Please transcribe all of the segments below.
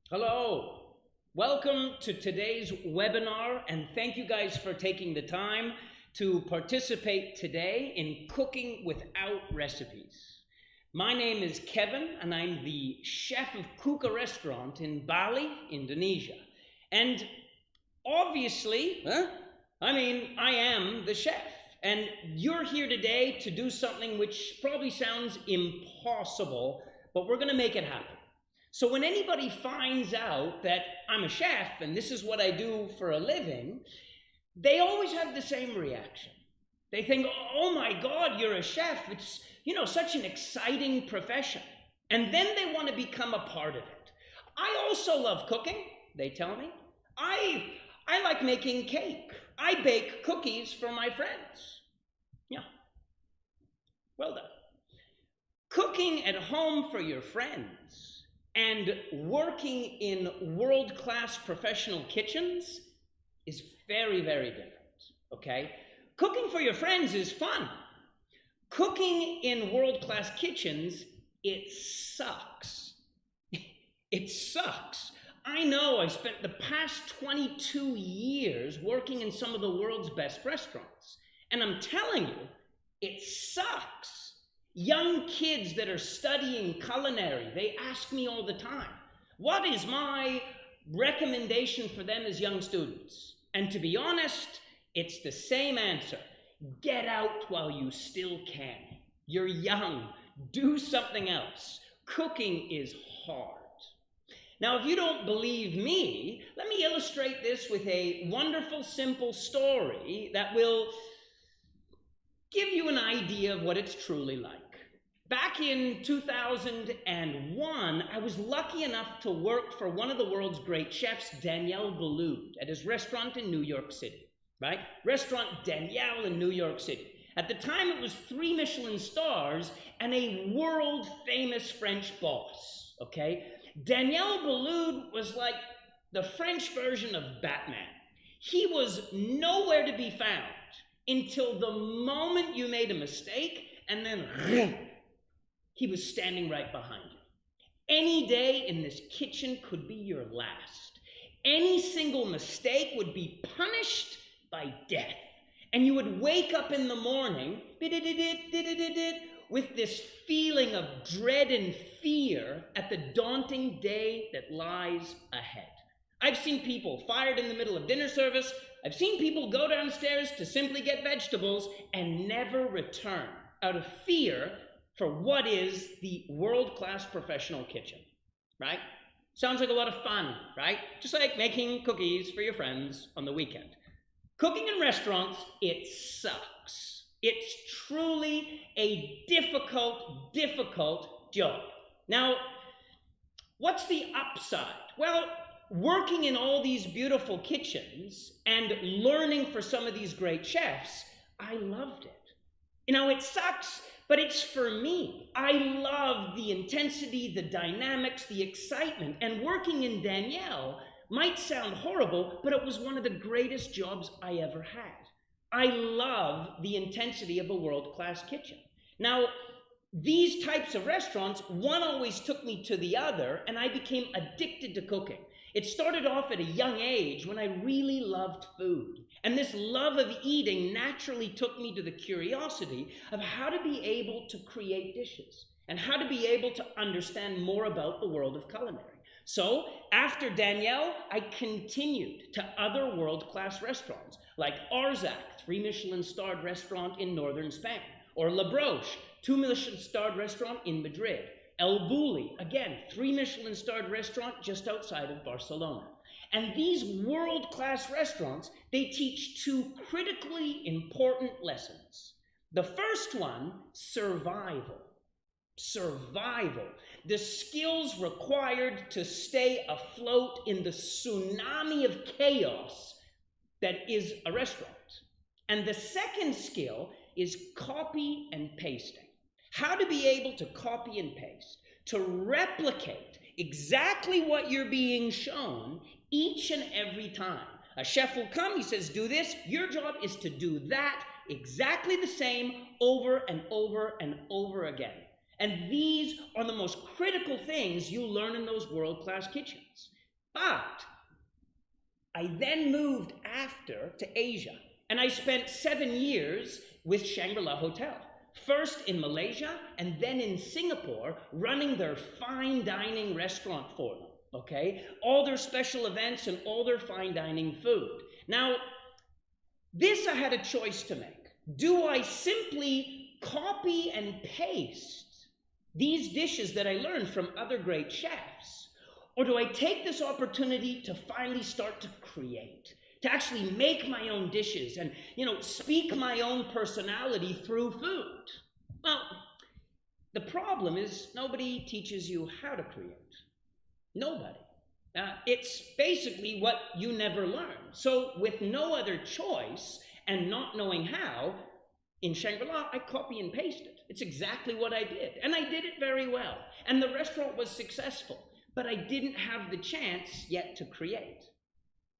Hello, welcome to today's webinar, and thank you guys for taking the time to participate today in Cooking Without Recipes. My name is Kevin, and I'm the chef of Cuca restaurant in Bali, Indonesia. And obviously, I am the chef. And you're here today to do something which probably sounds impossible, but we're going to make it happen. So when anybody finds out that I'm a chef and this is what I do for a living, they always have the same reaction. They think, oh my God, you're a chef. It's, such an exciting profession. And then they want to become a part of it. I also love cooking, they tell me. I like making cake. I bake cookies for my friends. Yeah, well done. Cooking at home for your friends and working in world-class professional kitchens is very, very different, okay? Cooking for your friends is fun. Cooking in world-class kitchens, it sucks. It sucks. I know I spent the past 22 years working in some of the world's best restaurants, and I'm telling you, it sucks. Young kids that are studying culinary, they ask me all the time, what is my recommendation for them as young students? And to be honest, it's the same answer. Get out while you still can. You're young. Do something else. Cooking is hard. Now, if you don't believe me, let me illustrate this with a wonderful, simple story that will give you an idea of what it's truly like. Back in 2001, I was lucky enough to work for one of the world's great chefs, Daniel Boulud, at his restaurant in New York City, right? Restaurant Daniel in New York City. At the time, it was 3 Michelin stars and a world-famous French boss, okay? Daniel Boulud was like the French version of Batman. He was nowhere to be found until the moment you made a mistake, and then he was standing right behind you. Any day in this kitchen could be your last. Any single mistake would be punished by death. And you would wake up in the morning with this feeling of dread and fear at the daunting day that lies ahead. I've seen people fired in the middle of dinner service. I've seen people go downstairs to simply get vegetables and never return out of fear for what is the world-class professional kitchen, right? Sounds like a lot of fun, right? Just like making cookies for your friends on the weekend. Cooking in restaurants, it sucks. It's truly a difficult job. Now, what's the upside? Well, working in all these beautiful kitchens and learning for some of these great chefs, I loved it. It sucks, but it's for me. I love the intensity, the dynamics, the excitement, and working in Daniel might sound horrible, but it was one of the greatest jobs I ever had. I love the intensity of a world-class kitchen. Now, these types of restaurants, one always took me to the other, and I became addicted to cooking. It started off at a young age when I really loved food. And this love of eating naturally took me to the curiosity of how to be able to create dishes and how to be able to understand more about the world of culinary. So after Daniel, I continued to other world-class restaurants like Arzac, 3 Michelin-starred restaurant in northern Spain, or La Broche, 2 Michelin-starred restaurant in Madrid, El Bulli, again, 3 Michelin-starred restaurant just outside of Barcelona. And these world-class restaurants, they teach 2 critically important lessons. The first one, survival. Survival. The skills required to stay afloat in the tsunami of chaos that is a restaurant. And the second skill is copy and pasting. How to be able to copy and paste, to replicate exactly what you're being shown each and every time. A chef will come, he says, do this. Your job is to do that exactly the same over and over and over again. And these are the most critical things you learn in those world-class kitchens. But I then moved after to Asia, and I spent 7 years with Shangri-La Hotel. First in Malaysia, and then in Singapore, running their fine dining restaurant for them, okay? All their special events and all their fine dining food. Now, this I had a choice to make. Do I simply copy and paste these dishes that I learned from other great chefs? Or do I take this opportunity to finally start to create, to actually make my own dishes and, speak my own personality through food? Well, the problem is nobody teaches you how to create. Nobody. It's basically what you never learn. So with no other choice and not knowing how, in Shangri-La, I copy and pasted. It's exactly what I did. And I did it very well. And the restaurant was successful. But I didn't have the chance yet to create.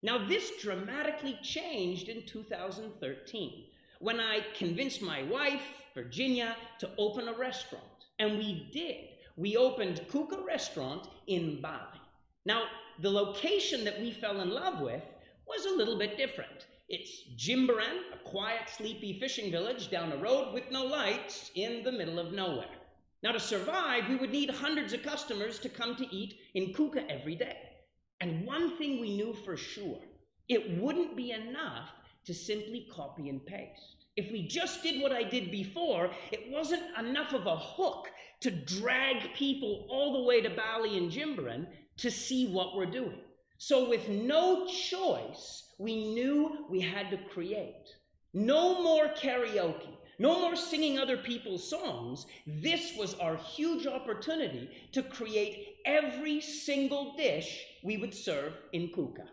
Now, this dramatically changed in 2013 when I convinced my wife, Virginia, to open a restaurant. And we did. We opened Cuca restaurant in Bali. Now, the location that we fell in love with was a little bit different. It's Jimbaran, a quiet, sleepy fishing village down a road with no lights in the middle of nowhere. Now, to survive, we would need hundreds of customers to come to eat in Cuca every day. And one thing we knew for sure, it wouldn't be enough to simply copy and paste. If we just did what I did before, it wasn't enough of a hook to drag people all the way to Bali and Jimbaran to see what we're doing. So with no choice, we knew we had to create. No more karaoke. No more singing other people's songs. This was our huge opportunity to create every single dish we would serve in Cuca.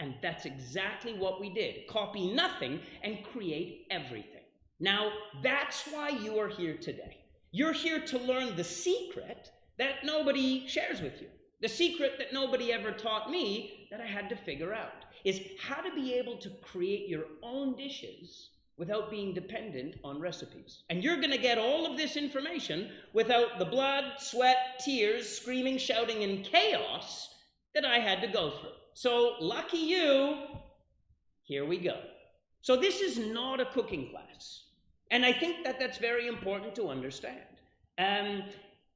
And that's exactly what we did. Copy nothing and create everything. Now, that's why you are here today. You're here to learn the secret that nobody shares with you. The secret that nobody ever taught me that I had to figure out is how to be able to create your own dishes without being dependent on recipes. And you're going to get all of this information without the blood, sweat, tears, screaming, shouting, and chaos that I had to go through. So lucky you, here we go. So this is not a cooking class. And I think that that's very important to understand.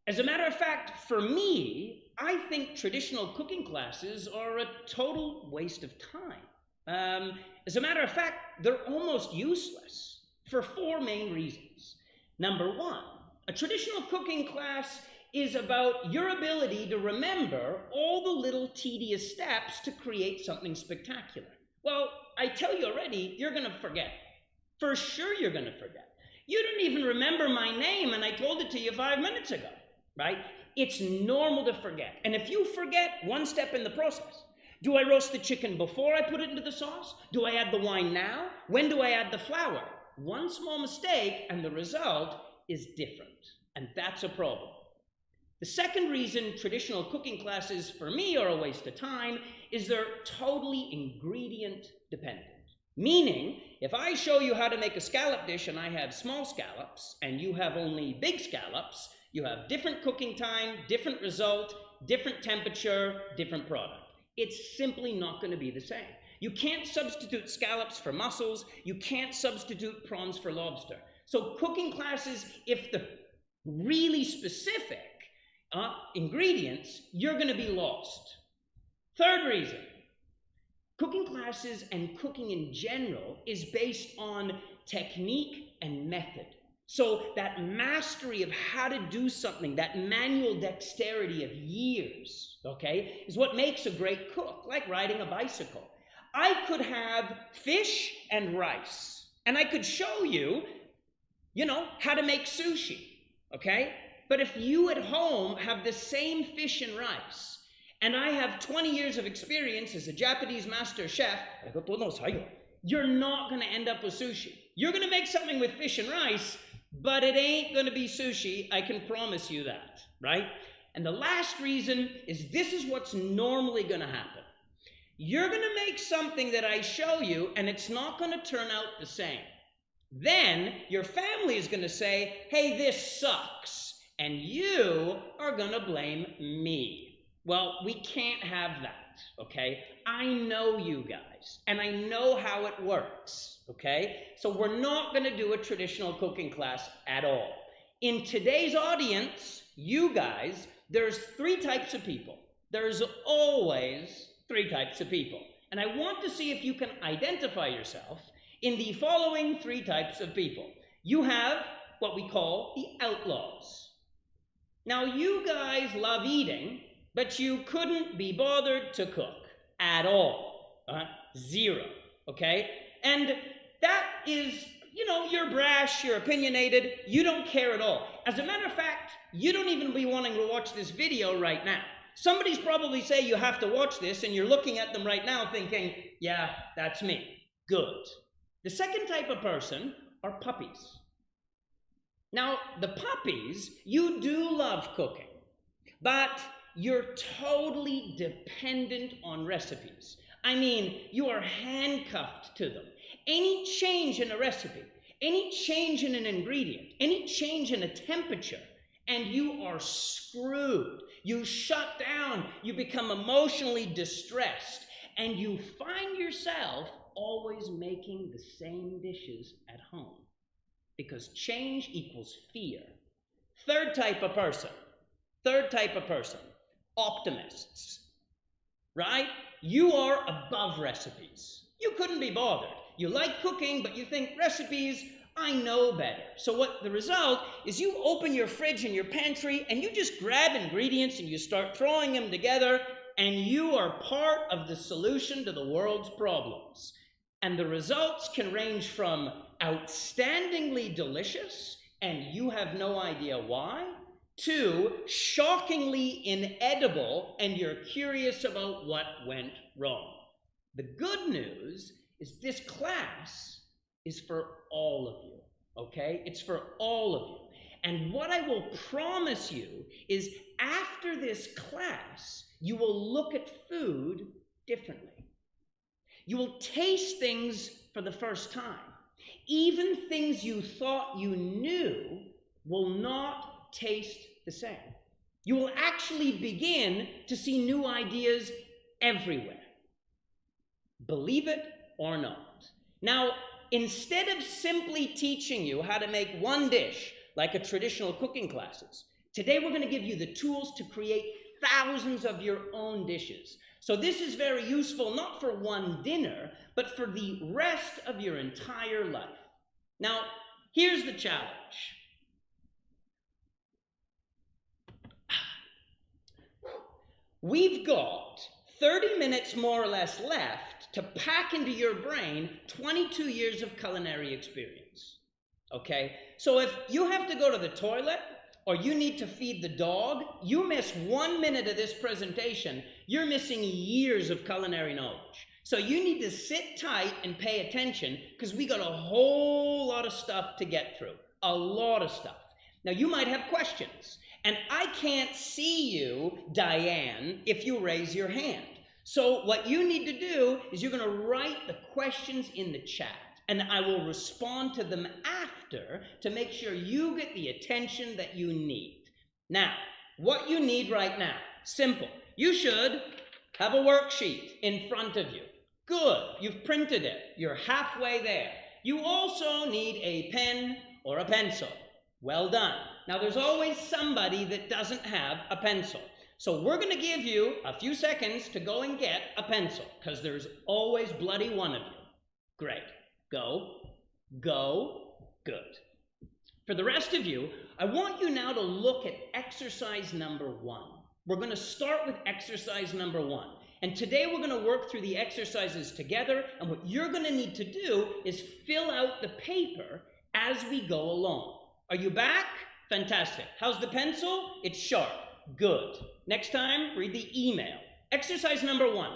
As a matter of fact, for me, I think traditional cooking classes are a total waste of time. As a matter of fact, they're almost useless for 4 main reasons. Number 1, a traditional cooking class is about your ability to remember all the little tedious steps to create something spectacular. Well, I tell you already, you're going to forget. For sure you're going to forget. You didn't even remember my name, and I told it to you 5 minutes ago, right? It's normal to forget. And if you forget one step in the process, do I roast the chicken before I put it into the sauce? Do I add the wine now? When do I add the flour? One small mistake and the result is different. And that's a problem. The second reason traditional cooking classes for me are a waste of time is they're totally ingredient dependent. Meaning, if I show you how to make a scallop dish and I have small scallops and you have only big scallops, you have different cooking time, different result, different temperature, different product. It's simply not going to be the same. You can't substitute scallops for mussels. You can't substitute prawns for lobster. So cooking classes, if they're really specific ingredients, you're going to be lost. Third reason, cooking classes and cooking in general is based on technique and method. So that mastery of how to do something, that manual dexterity of years, okay, is what makes a great cook, like riding a bicycle. I could have fish and rice, and I could show you, how to make sushi, okay? But if you at home have the same fish and rice, and I have 20 years of experience as a Japanese master chef, you're not going to end up with sushi. You're going to make something with fish and rice, but it ain't going to be sushi, I can promise you that, right? And the last reason is this is what's normally going to happen. You're going to make something that I show you, and it's not going to turn out the same. Then your family is going to say, hey, this sucks, and you are going to blame me. Well, we can't have that. okay? I know you guys, and I know how it works, okay? So we're not going to do a traditional cooking class at all. In today's audience, you guys, there's 3 types of people. There's always 3 types of people. And I want to see if you can identify yourself in the following 3 types of people. You have what we call the outlaws. Now, you guys love eating, but you couldn't be bothered to cook at all. 0, okay? And that is, you know, you're brash, you're opinionated, you don't care at all. As a matter of fact, you don't even be wanting to watch this video right now. Somebody's probably saying you have to watch this, and you're looking at them right now thinking, yeah, that's me. Good. The second type of person are puppies. Now, the puppies, you do love cooking, but you're totally dependent on recipes. I mean, you are handcuffed to them. Any change in a recipe, any change in an ingredient, any change in a temperature, and you are screwed. You shut down, you become emotionally distressed, and you find yourself always making the same dishes at home. Because change equals fear. Third type of person, optimists, right? You are above recipes. You couldn't be bothered. You like cooking, but you think recipes, I know better. So what the result is, you open your fridge and your pantry and you just grab ingredients and you start throwing them together, and you are part of the solution to the world's problems. And the results can range from outstandingly delicious, and you have no idea why, to shockingly inedible, and you're curious about what went wrong. The good news is this class is for all of you, okay? It's for all of you. And what I will promise you is, after this class, you will look at food differently. You will taste things for the first time. Even things you thought you knew will not taste the same. You will actually begin to see new ideas everywhere. Believe it or not. Now, instead of simply teaching you how to make one dish like a traditional cooking classes, today we're going to give you the tools to create thousands of your own dishes. So this is very useful, not for one dinner, but for the rest of your entire life. Now, here's the challenge. We've got 30 minutes more or less left to pack into your brain 22 years of culinary experience. Okay? So if you have to go to the toilet, or you need to feed the dog, you miss 1 minute of this presentation, you're missing years of culinary knowledge. So you need to sit tight and pay attention, because we got a whole lot of stuff to get through. A lot of stuff. Now, you might have questions, and I can't see you, Diane, if you raise your hand. So what you need to do is you're going to write the questions in the chat, and I will respond to them after to make sure you get the attention that you need. Now, what you need right now, simple. You should have a worksheet in front of you. Good, you've printed it. You're halfway there. You also need a pen or a pencil. Well done. Now, there's always somebody that doesn't have a pencil. So we're going to give you a few seconds to go and get a pencil, because there's always bloody one of you. Great. Go, good. For the rest of you, I want you now to look at exercise number 1. We're going to start with exercise number 1. And today we're going to work through the exercises together, and what you're going to need to do is fill out the paper as we go along. Are you back? Fantastic. How's the pencil? It's sharp. Good. Next time, read the email. Exercise number 1.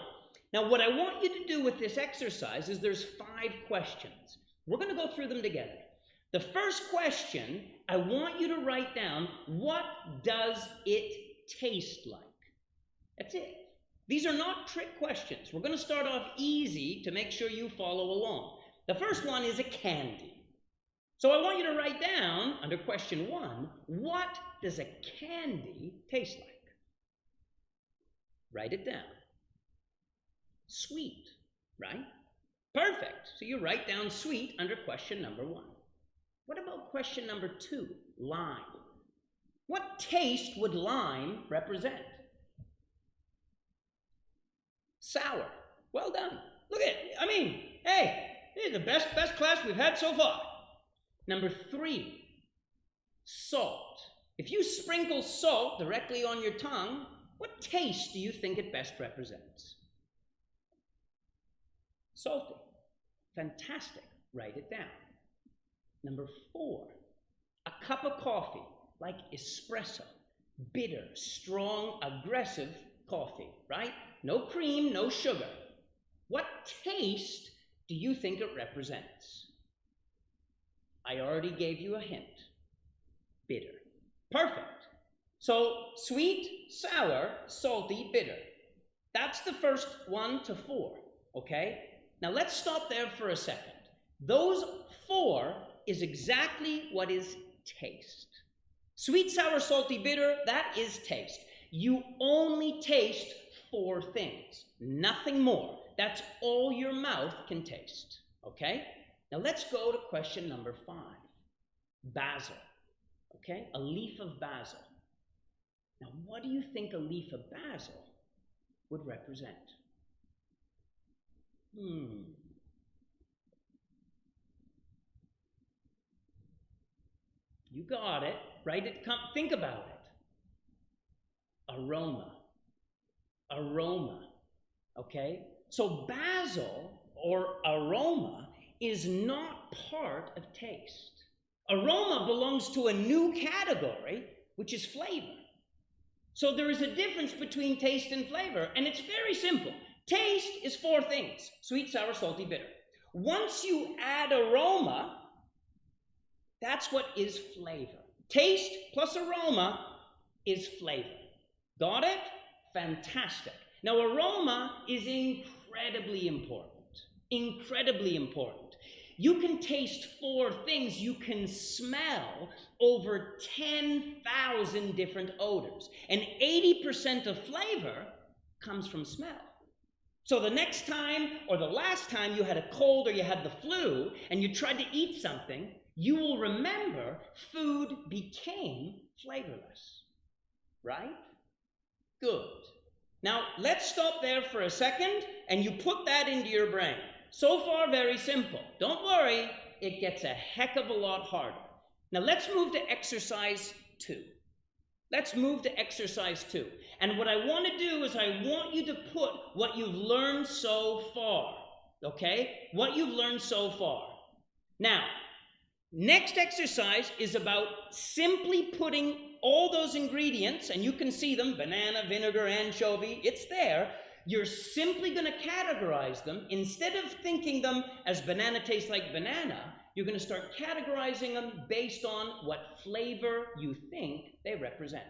Now, what I want you to do with this exercise is there's 5 questions. We're going to go through them together. The first question, I want you to write down, what does it taste like? That's it. These are not trick questions. We're going to start off easy to make sure you follow along. The first one is a candy. So I want you to write down, under question 1, what does a candy taste like? Write it down. Sweet, right? Perfect. So you write down sweet under question number 1. What about question number 2? Lime. What taste would lime represent? Sour. Well done. Look at it. I mean, hey, this is the best class we've had so far. Number 3, salt. If you sprinkle salt directly on your tongue, what taste do you think it best represents? Salty. Fantastic. Write it down. Number 4, a cup of coffee, like espresso. Bitter, strong, aggressive coffee, right? No cream, no sugar. What taste do you think it represents? I already gave you a hint. Bitter. Perfect. So sweet, sour, salty, bitter. That's the first 1 to 4, okay? Now let's stop there for a second. Those 4 is exactly what is taste. Sweet, sour, salty, bitter, that is taste. You only taste 4 things, nothing more. That's all your mouth can taste, okay? Now let's go to question number 5. Basil, okay? A leaf of basil. Now what do you think a leaf of basil would represent? You got it. Write it. Think about it. Aroma. Aroma. Okay? So basil or aroma is not part of taste. Aroma belongs to a new category, which is flavor. So there is a difference between taste and flavor, and it's very simple. Taste is 4 things: sweet, sour, salty, bitter. Once you add aroma, that's what is flavor. Taste plus aroma is flavor. Got it? Fantastic. Now, aroma is incredibly important. Incredibly important. You can taste 4 things. You can smell over 10,000 different odors. And 80% of flavor comes from smell. So the next time or the last time you had a cold or you had the flu and you tried to eat something, you will remember food became flavorless. Right? Good. Now, let's stop there for a second and you put that into your brain. So far, very simple. Don't worry, it gets a heck of a lot harder. Now, let's move to exercise 2. Let's move to exercise 2. And what I want to do is I want you to put what you've learned so far, okay? What you've learned so far. Now, next exercise is about simply putting all those ingredients, and you can see them, banana, vinegar, anchovy, it's there. You're simply going to categorize them. Instead of thinking them as banana tastes like banana, you're going to start categorizing them based on what flavor you think they represent.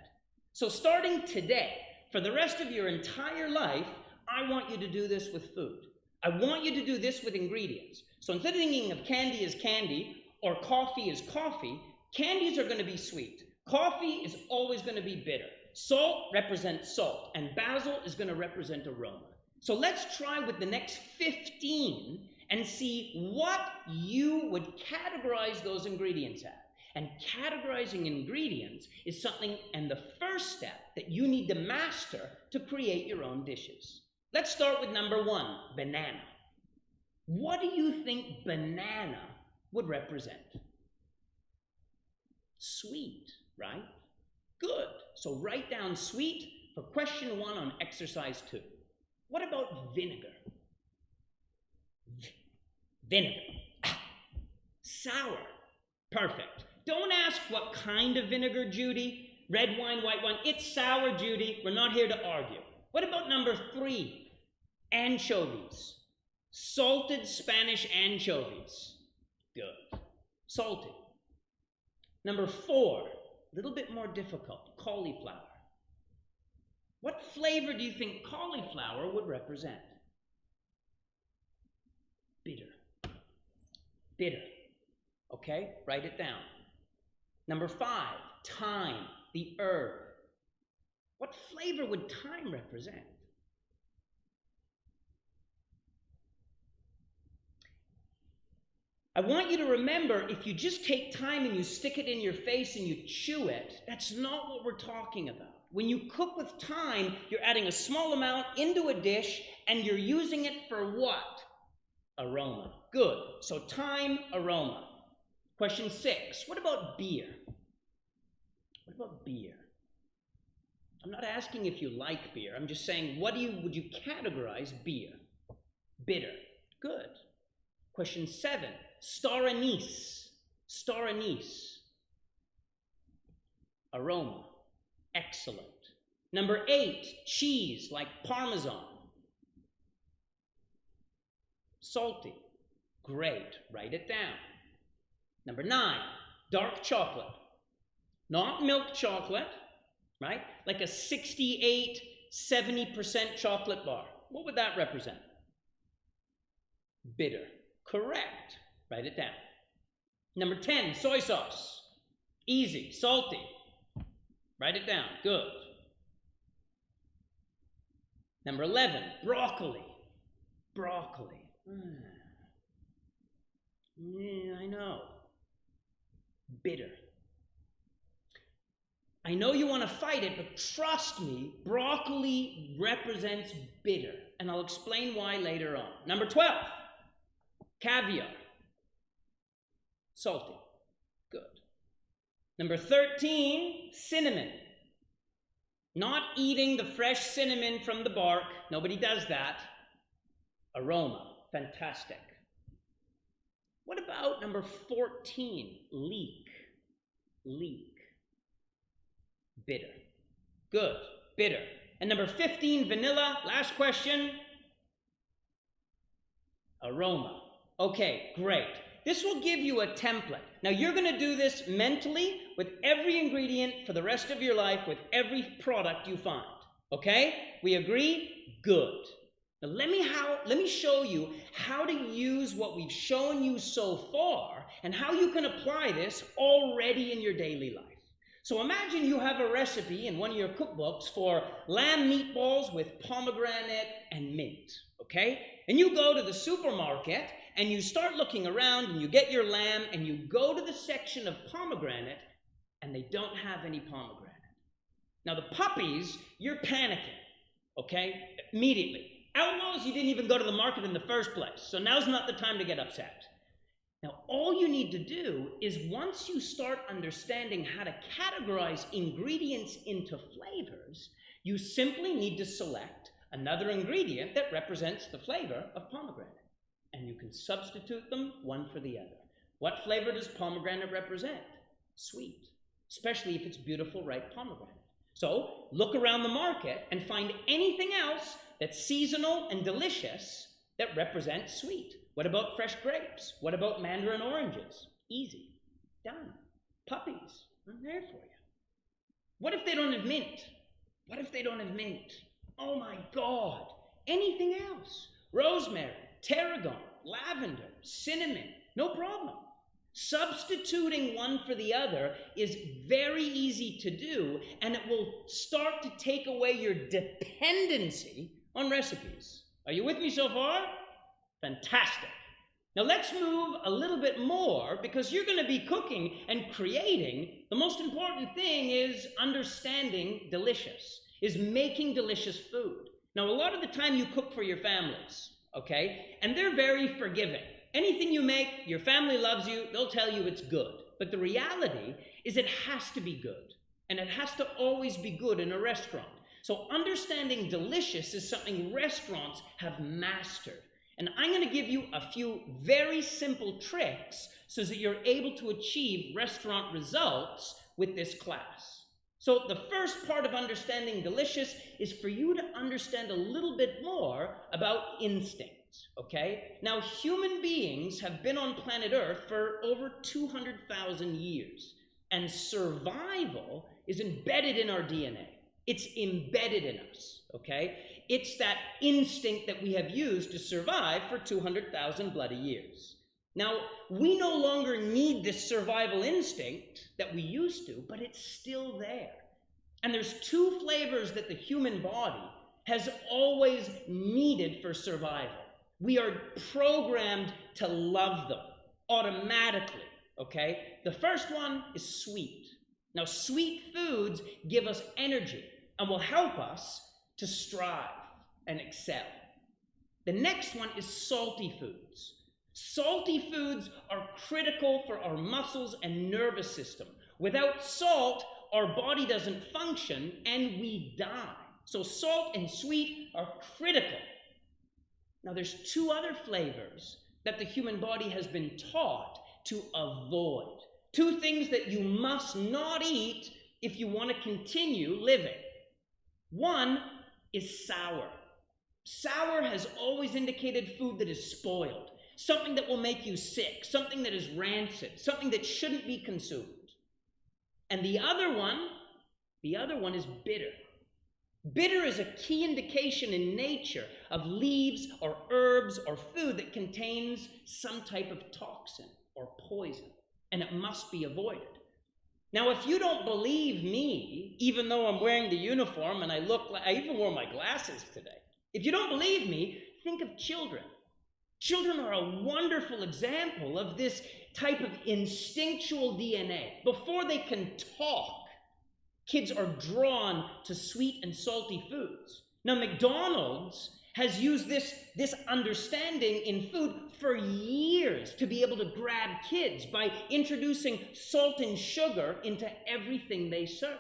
So starting today, for the rest of your entire life, I want you to do this with food. I want you to do this with ingredients. So instead of thinking of candy as candy or coffee as coffee, candies are going to be sweet. Coffee is always going to be bitter. Salt represents salt, and basil is going to represent aroma. So let's try with the next 15 and see what you would categorize those ingredients as. And categorizing ingredients is something, and the first step that you need to master to create your own dishes. Let's start with number 1, banana. What do you think banana would represent? Sweet, right? Good. So write down sweet for question 1 on exercise 2. What about vinegar? Vinegar. Sour. Perfect. Don't ask what kind of vinegar, Judy. Red wine, white wine. It's sour, Judy. We're not here to argue. What about number 3? Anchovies. Salted Spanish anchovies. Good. Salty. Number 4, a little bit more difficult, cauliflower. What flavor do you think cauliflower would represent? Bitter. Bitter. Okay, write it down. Number 5, thyme, the herb. What flavor would thyme represent? I want you to remember, if you just take time and you stick it in your face and you chew it, that's not what we're talking about. When you cook with time, you're adding a small amount into a dish and you're using it for what? Aroma. Good. So time, aroma. Question 6. What about beer? What about beer? I'm not asking if you like beer. I'm just saying, would you categorize beer? Bitter. Good. Question 7. Star anise. Star anise. Aroma. Excellent. Number 8. Cheese, like Parmesan. Salty. Great. Write it down. Number 9. Dark chocolate. Not milk chocolate, right? Like a 68, 70% chocolate bar. What would that represent? Bitter. Correct. Write it down. Number 10, soy sauce. Easy. Salty. Write it down. Good. Number 11, broccoli. Broccoli. Yeah, I know. Bitter. I know you want to fight it, but trust me, broccoli represents bitter. And I'll explain why later on. Number 12, caviar. Salty. Good. Number 13, cinnamon. Not eating the fresh cinnamon from the bark. Nobody does that. Aroma. Fantastic. What about number 14, leek? Leek. Bitter. Good. Bitter. And number 15, vanilla. Last question. Aroma. Okay, great. This will give you a template. Now you're going to do this mentally with every ingredient for the rest of your life with every product you find. Okay? We agree? Good. Now let me show you how to use what we've shown you so far and how you can apply this already in your daily life. So imagine you have a recipe in one of your cookbooks for lamb meatballs with pomegranate and mint, okay? And you go to the supermarket and you start looking around and you get your lamb and you go to the section of pomegranate and they don't have any pomegranate. Now the puppies, you're panicking, okay? Immediately. Outlaws, you didn't even go to the market in the first place, so now's not the time to get upset. Now, all you need to do is once you start understanding how to categorize ingredients into flavors, you simply need to select another ingredient that represents the flavor of pomegranate. And you can substitute them one for the other. What flavor does pomegranate represent? Sweet, especially if it's beautiful, ripe pomegranate. So look around the market and find anything else that's seasonal and delicious that represents sweet. What about fresh grapes? What about mandarin oranges? Easy. Done. Puppies. I'm there for you. What if they don't have mint? What if they don't have mint? Oh my God. Anything else? Rosemary, tarragon, lavender, cinnamon. No problem. Substituting one for the other is very easy to do, and it will start to take away your dependency on recipes. Are you with me so far? Fantastic. Now let's move a little bit more because you're going to be cooking and creating. The most important thing is understanding delicious, is making delicious food. Now a lot of the time you cook for your families, okay? And they're very forgiving. Anything you make, your family loves you, they'll tell you it's good. But the reality is it has to be good. And it has to always be good in a restaurant. So understanding delicious is something restaurants have mastered. And I'm going to give you a few very simple tricks so that you're able to achieve restaurant results with this class. So the first part of understanding delicious is for you to understand a little bit more about instinct, okay? Now, human beings have been on planet Earth for over 200,000 years, and survival is embedded in our DNA. It's embedded in us, okay? It's that instinct that we have used to survive for 200,000 bloody years. Now, we no longer need this survival instinct that we used to, but it's still there. And there's two flavors that the human body has always needed for survival. We are programmed to love them. automatically, okay? The first one is sweet. Now, sweet foods give us energy and will help us to strive and excel. The next one is salty foods. Salty foods are critical for our muscles and nervous system. Without salt, our body doesn't function and we die. So salt and sweet are critical. Now there's two other flavors that the human body has been taught to avoid. Two things that you must not eat if you want to continue living. One is sour. Sour has always indicated food that is spoiled, something that will make you sick, something that is rancid, something that shouldn't be consumed. And the other one is bitter. Bitter is a key indication in nature of leaves or herbs or food that contains some type of toxin or poison, and it must be avoided. Now, if you don't believe me, even though I'm wearing the uniform and I even wore my glasses today, if you don't believe me, think of children. Children are a wonderful example of this type of instinctual DNA. Before they can talk, kids are drawn to sweet and salty foods. Now, McDonald's has used this understanding in food for years to be able to grab kids by introducing salt and sugar into everything they serve.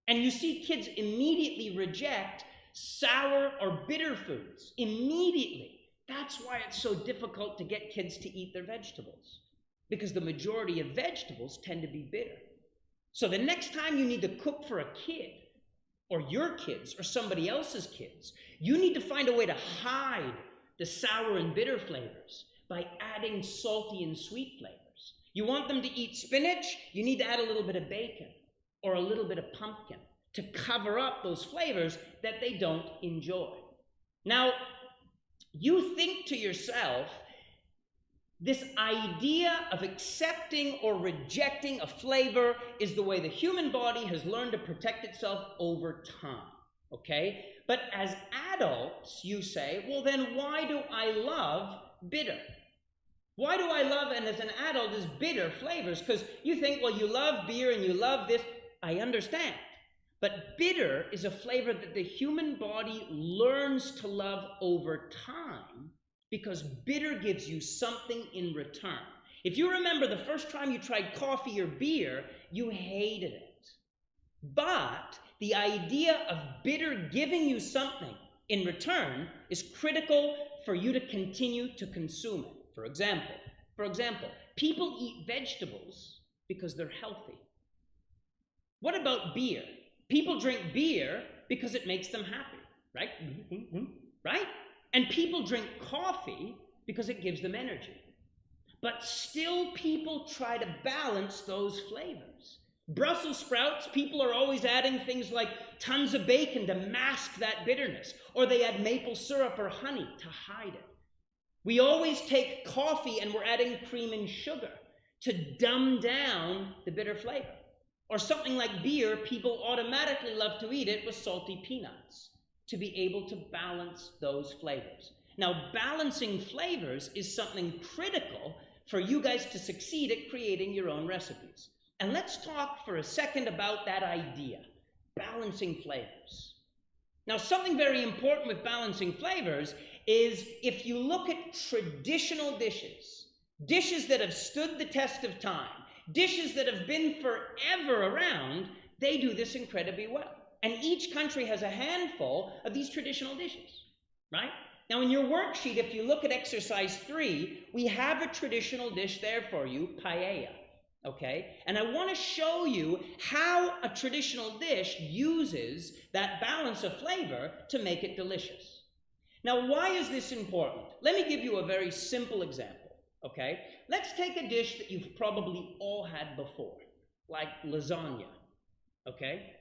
And you see kids immediately reject sour or bitter foods. Immediately. That's why it's so difficult to get kids to eat their vegetables, because the majority of vegetables tend to be bitter. So the next time you need to cook for a kid, or your kids, or somebody else's kids, you need to find a way to hide the sour and bitter flavors by adding salty and sweet flavors. You want them to eat spinach, you need to add a little bit of bacon, or a little bit of pumpkin, to cover up those flavors that they don't enjoy. Now, you think to yourself, this idea of accepting or rejecting a flavor is the way the human body has learned to protect itself over time, okay? But as adults, you say, well, then why do I love bitter? Why do I love, and as an adult, is bitter flavors? Because you think, well, you love beer and you love this. I understand. But bitter is a flavor that the human body learns to love over time, because bitter gives you something in return. If you remember the first time you tried coffee or beer, you hated it. But the idea of bitter giving you something in return is critical for you to continue to consume it. For example, people eat vegetables because they're healthy. What about beer? People drink beer because it makes them happy, right? Right? And people drink coffee because it gives them energy. But still people try to balance those flavors. Brussels sprouts, people are always adding things like tons of bacon to mask that bitterness, or they add maple syrup or honey to hide it. We always take coffee and we're adding cream and sugar to dumb down the bitter flavor. Or something like beer, people automatically love to eat it with salty peanuts to be able to balance those flavors. Now, balancing flavors is something critical for you guys to succeed at creating your own recipes. And let's talk for a second about that idea, balancing flavors. Now, something very important with balancing flavors is if you look at traditional dishes, dishes that have stood the test of time, dishes that have been forever around, they do this incredibly well. And each country has a handful of these traditional dishes, right? Now in your worksheet, if you look at exercise 3, we have a traditional dish there for you, paella, okay? And I want to show you how a traditional dish uses that balance of flavor to make it delicious. Now, why is this important? Let me give you a very simple example, okay? Let's take a dish that you've probably all had before, like lasagna, okay?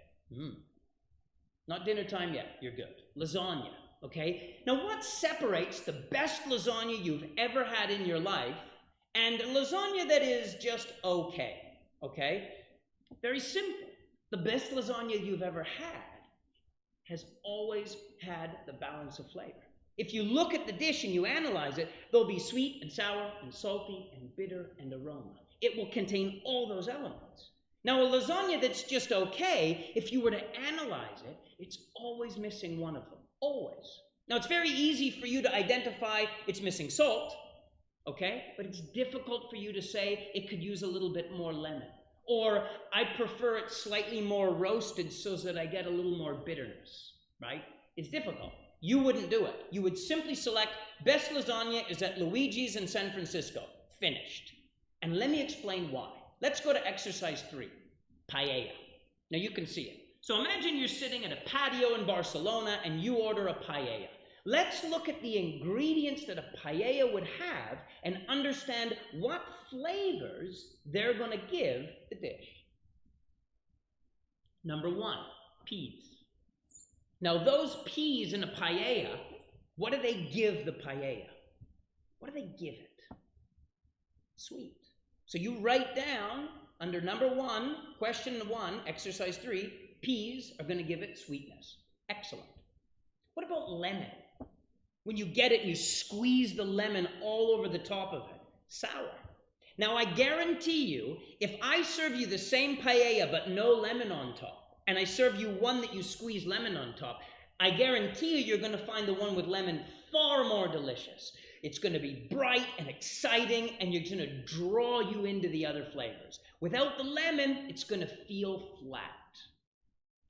Not dinner time yet, you're good. Lasagna, okay? Now what separates the best lasagna you've ever had in your life and lasagna that is just okay, okay? Very simple. The best lasagna you've ever had has always had the balance of flavor. If you look at the dish and you analyze it, there'll be sweet and sour and salty and bitter and aroma. It will contain all those elements. Now, a lasagna that's just okay, if you were to analyze it, it's always missing one of them. Always. Now, it's very easy for you to identify it's missing salt, okay? But it's difficult for you to say it could use a little bit more lemon. Or I prefer it slightly more roasted so that I get a little more bitterness, right? It's difficult. You wouldn't do it. You would simply select best lasagna is at Luigi's in San Francisco. Finished. And let me explain why. Let's go to exercise 3, paella. Now you can see it. So imagine you're sitting at a patio in Barcelona and you order a paella. Let's look at the ingredients that a paella would have and understand what flavors they're going to give the dish. Number 1, peas. Now those peas in a paella, what do they give the paella? What do they give it? Sweet. So you write down under number 1, question 1, exercise 3, peas are going to give it sweetness. Excellent. What about lemon? When you get it, you squeeze the lemon all over the top of it. Sour. Now, I guarantee you, if I serve you the same paella but no lemon on top, and I serve you one that you squeeze lemon on top, I guarantee you you're going to find the one with lemon far more delicious. It's going to be bright and exciting, and you're going to draw you into the other flavors. Without the lemon, it's going to feel flat.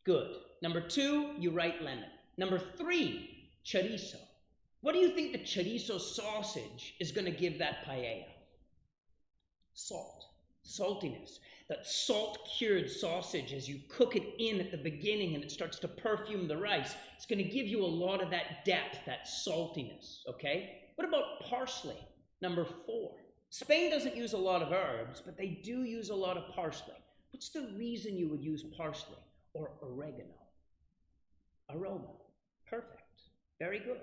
Good. Number 2, you write lemon. Number 3, chorizo. What do you think the chorizo sausage is going to give that paella? Salt. Saltiness. That salt-cured sausage, as you cook it in at the beginning and it starts to perfume the rice, it's going to give you a lot of that depth, that saltiness, okay? What about parsley? Number 4. Spain doesn't use a lot of herbs, but they do use a lot of parsley. What's the reason you would use parsley or oregano? Aroma. Perfect. Very good.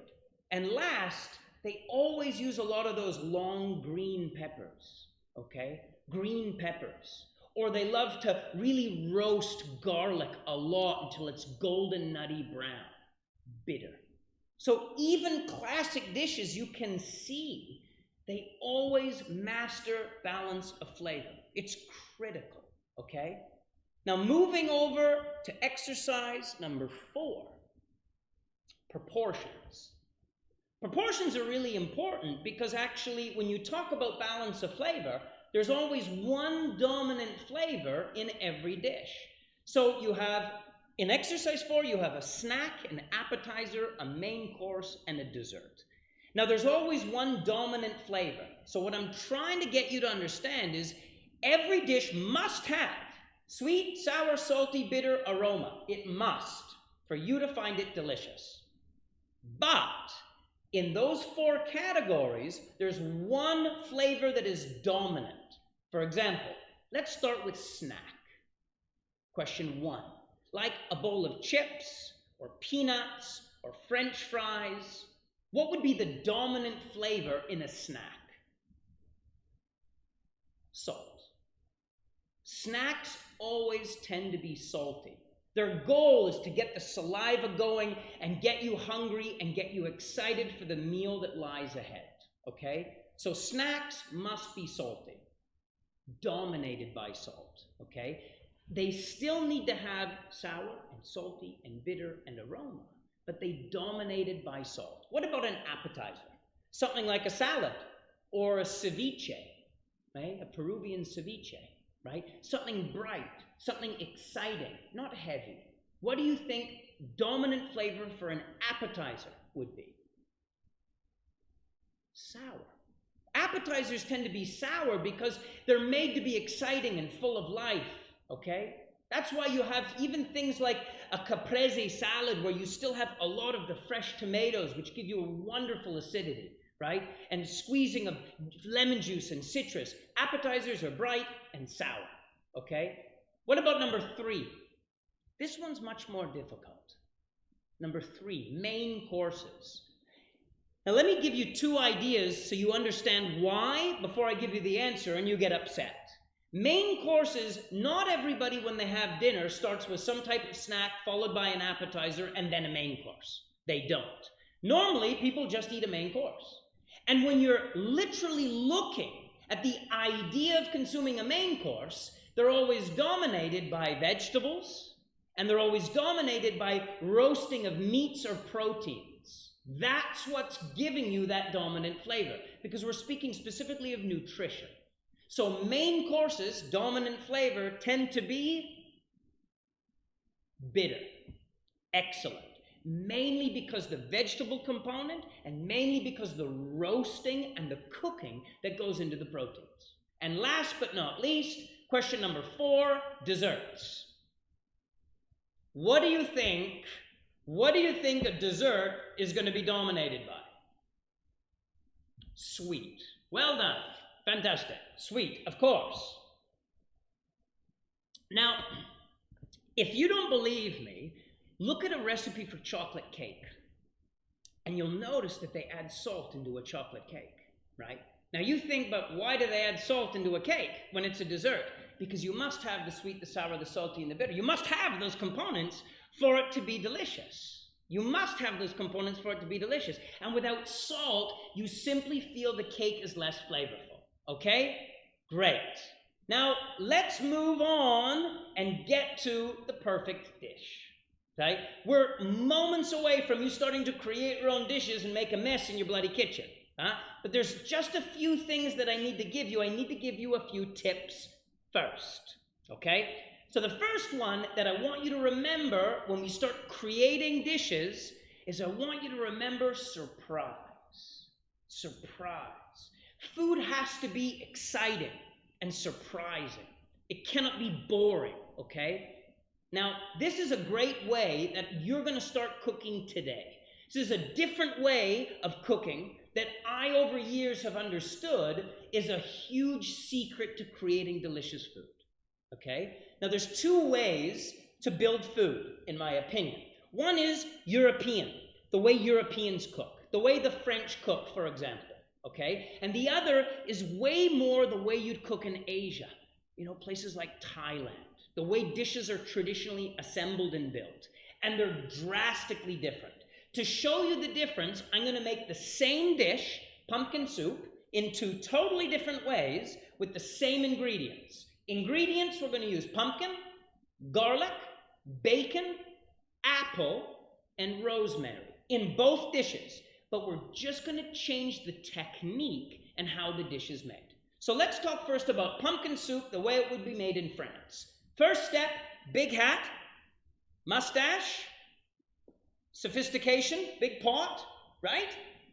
And last, they always use a lot of those long green peppers, okay? Green peppers. Or they love to really roast garlic a lot until it's golden nutty brown. Bitter. So even classic dishes, you can see, they always master balance of flavor. It's critical, okay? Now moving over to exercise number 4, proportions. Proportions are really important because actually when you talk about balance of flavor, there's always one dominant flavor in every dish. So you have, in exercise 4, you have a snack, an appetizer, a main course, and a dessert. Now there's always one dominant flavor. So what I'm trying to get you to understand is every dish must have sweet, sour, salty, bitter, aroma. It must, for you to find it delicious. But in those 4 categories, there's one flavor that is dominant. For example, let's start with snack. Question 1. Like a bowl of chips, or peanuts, or French fries, what would be the dominant flavor in a snack? Salt. Snacks always tend to be salty. Their goal is to get the saliva going and get you hungry and get you excited for the meal that lies ahead, okay? So snacks must be salty, dominated by salt, okay? They still need to have sour and salty and bitter and aroma, but they dominated by salt. What about an appetizer? Something like a salad or a ceviche, right? A Peruvian ceviche, right? Something bright, something exciting, not heavy. What do you think dominant flavor for an appetizer would be? Sour. Appetizers tend to be sour because they're made to be exciting and full of life, okay? That's why you have even things like a caprese salad where you still have a lot of the fresh tomatoes, which give you a wonderful acidity, right? And squeezing of lemon juice and citrus. Appetizers are bright and sour, okay? What about number 3? This one's much more difficult. Number 3, main courses. Now let me give you 2 ideas so you understand why before I give you the answer and you get upset. Main courses, not everybody when they have dinner starts with some type of snack followed by an appetizer and then a main course. They don't. Normally, people just eat a main course. And when you're literally looking at the idea of consuming a main course, they're always dominated by vegetables, and they're always dominated by roasting of meats or proteins. That's what's giving you that dominant flavor, because we're speaking specifically of nutrition. So main courses, dominant flavor, tend to be bitter, excellent. Mainly because the vegetable component, and mainly because the roasting and the cooking that goes into the proteins. And last but not least, question number 4, desserts. What do you think a dessert is going to be dominated by? Sweet. Well done. Fantastic. Sweet, of course. Now, if you don't believe me, look at a recipe for chocolate cake, and you'll notice that they add salt into a chocolate cake, right? Now you think, but why do they add salt into a cake when it's a dessert? Because you must have the sweet, the sour, the salty, and the bitter. You must have those components for it to be delicious. You must have those components for it to be delicious. And without salt, you simply feel the cake is less flavorful. Okay? Great. Now, let's move on and get to the perfect dish. Okay? We're moments away from you starting to create your own dishes and make a mess in your bloody kitchen. But there's just a few things that I need to give you. I need to give you a few tips first. Okay? So the first one that I want you to remember when we start creating dishes is I want you to remember surprise. Surprise. Food has to be exciting and surprising. It cannot be boring, okay? Now, this is a great way that you're going to start cooking today. This is a different way of cooking that I, over years, have understood is a huge secret to creating delicious food, okay? Now, there's 2 ways to build food, in my opinion. One is European, the way Europeans cook, the way the French cook, for example, okay? And the other is way more the way you'd cook in Asia, places like Thailand, the way dishes are traditionally assembled and built, and they're drastically different. To show you the difference, I'm going to make the same dish, pumpkin soup, in 2 totally different ways with the same ingredients. Ingredients, we're going to use pumpkin, garlic, bacon, apple, and rosemary in both dishes. But we're just going to change the technique and how the dish is made. So let's talk first about pumpkin soup, the way it would be made in France. First step, big hat, mustache, sophistication, big pot, right?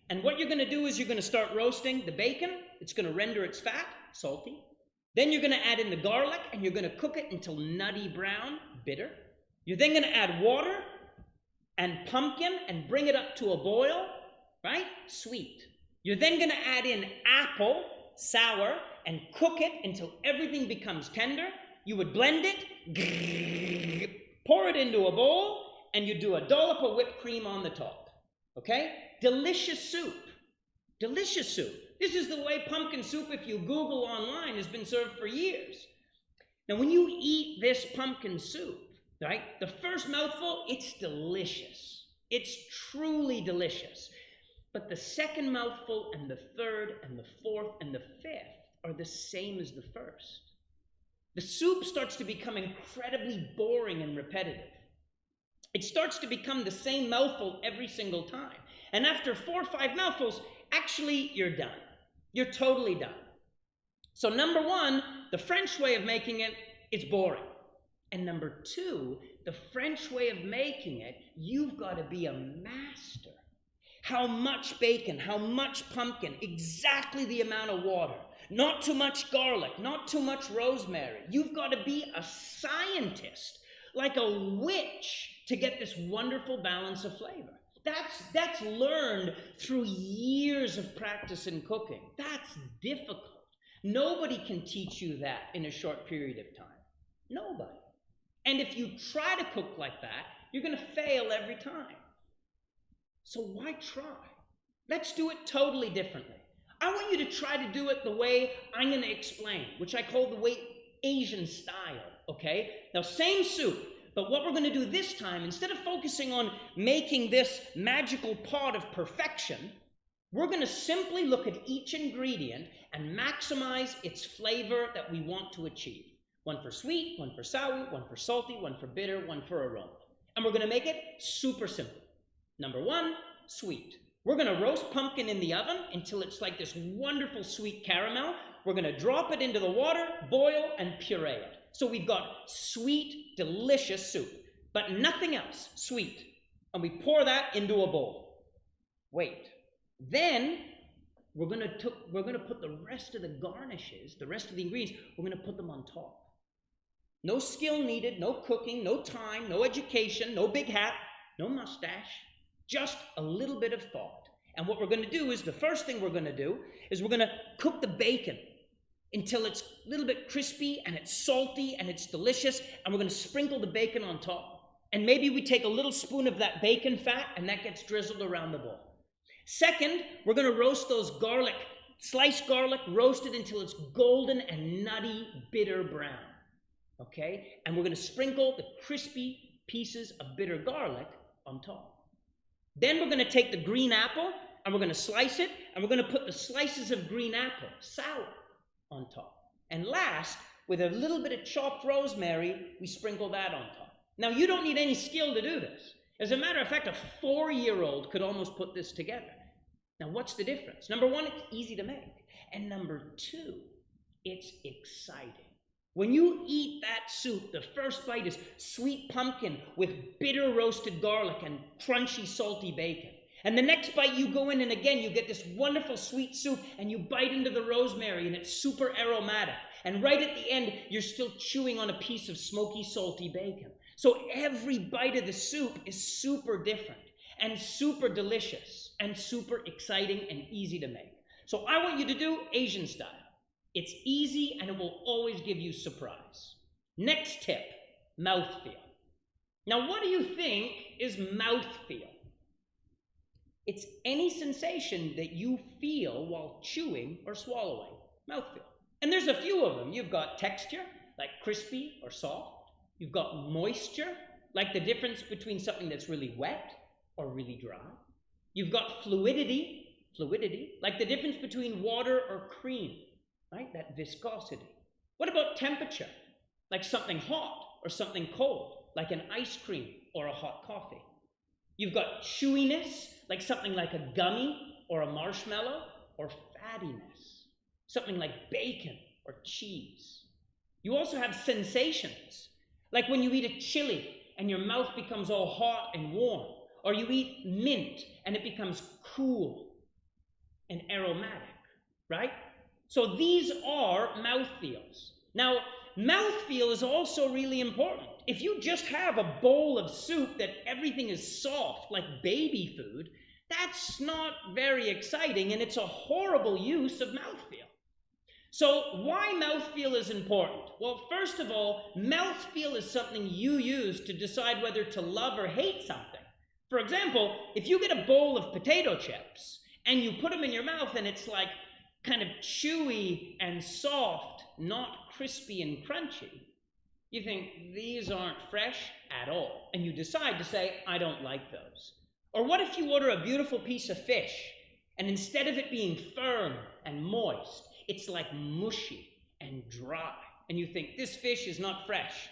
And what you're going to do is you're going to start roasting the bacon. It's going to render its fat, salty. Then you're going to add in the garlic, and you're going to cook it until nutty brown, bitter. You're then going to add water and pumpkin and bring it up to a boil, right? Sweet. You're then going to add in apple, sour, and cook it until everything becomes tender. You would blend it, pour it into a bowl, and you do a dollop of whipped cream on the top. Okay? Delicious soup. Delicious soup. This is the way pumpkin soup, if you Google online, has been served for years. Now, when you eat this pumpkin soup, right, the first mouthful, it's delicious. It's truly delicious. But the second mouthful and the third and the fourth and the fifth are the same as the first. The soup starts to become incredibly boring and repetitive. It starts to become the same mouthful every single time. And after 4 or 5 mouthfuls, actually, you're done. You're totally done. So number 1, the French way of making it, it's boring. And number 2, the French way of making it, you've got to be a master. How much bacon, how much pumpkin, exactly the amount of water. Not too much garlic, not too much rosemary. You've got to be a scientist, like a witch, to get this wonderful balance of flavor. That's learned through years of practice in cooking. That's difficult. Nobody can teach you that in a short period of time. Nobody. And if you try to cook like that, you're going to fail every time. So why try? Let's do it totally differently. I want you to try to do it the way I'm going to explain, which I call the way Asian style, okay? Now, same soup, But what we're going to do this time, instead of focusing on making this magical pot of perfection, we're going to simply look at each ingredient and maximize its flavor that we want to achieve. One for sweet, one for sour, one for salty, one for bitter, one for aroma. And we're going to make it super simple. Number one, sweet. We're going to roast pumpkin in the oven until it's like this wonderful sweet caramel. We're going to drop it into the water, boil, and puree it. So we've got sweet, delicious soup, but nothing else, sweet. And we pour that into a bowl. Wait. Then we're going to put the rest of the garnishes, the rest of the ingredients, we're going to put them on top. No skill needed, no cooking, no time, no education, no big hat, no mustache, just a little bit of thought. And what we're going to do is, the first thing we're going to do is we're going to cook the bacon until it's a little bit crispy and it's salty and it's delicious, and we're going to sprinkle the bacon on top. And maybe we take a little spoon of that bacon fat and that gets drizzled around the bowl. Second, we're going to roast those garlic, sliced garlic, roasted until it's golden and nutty, bitter brown. Okay? And we're going to sprinkle the crispy pieces of bitter garlic on top. Then we're going to take the green apple and we're going to slice it, and we're going to put the slices of green apple, sour, on top. And last, with a little bit of chopped rosemary, we sprinkle that on top. Now, you don't need any skill to do this. As a matter of fact, a 4-year-old could almost put this together. Now, what's the difference? Number one, it's easy to make. And number two, it's exciting. When you eat that soup, the first bite is sweet pumpkin with bitter roasted garlic and crunchy salty bacon. And the next bite you go in and again you get this wonderful sweet soup, and you bite into the rosemary and it's super aromatic. And right at the end, you're still chewing on a piece of smoky salty bacon. So every bite of the soup is super different and super delicious and super exciting and easy to make. So I want you to do Asian style. It's easy and it will always give you surprise. Next tip, mouthfeel. Now, what do you think is mouthfeel? It's any sensation that you feel while chewing or swallowing. Mouthfeel. And there's a few of them. You've got texture, like crispy or soft. You've got moisture, like the difference between something that's really wet or really dry. You've got fluidity, like the difference between water or cream, right? That viscosity. What about temperature? Like something hot or something cold, like an ice cream or a hot coffee. You've got chewiness, like something like a gummy or a marshmallow, or fattiness, something like bacon or cheese. You also have sensations, like when you eat a chili and your mouth becomes all hot and warm, or you eat mint and it becomes cool and aromatic, right? So these are mouthfeels. Now, mouthfeel is also really important. If you just have a bowl of soup that everything is soft, like baby food, that's not very exciting, and it's a horrible use of mouthfeel. So why mouthfeel is important? Well, first of all, mouthfeel is something you use to decide whether to love or hate something. For example, if you get a bowl of potato chips and you put them in your mouth and it's like kind of chewy and soft, not crispy and crunchy, you think these aren't fresh at all, and you decide to say, I don't like those. Or what if you order a beautiful piece of fish, and instead of it being firm and moist, it's like mushy and dry, and you think this fish is not fresh,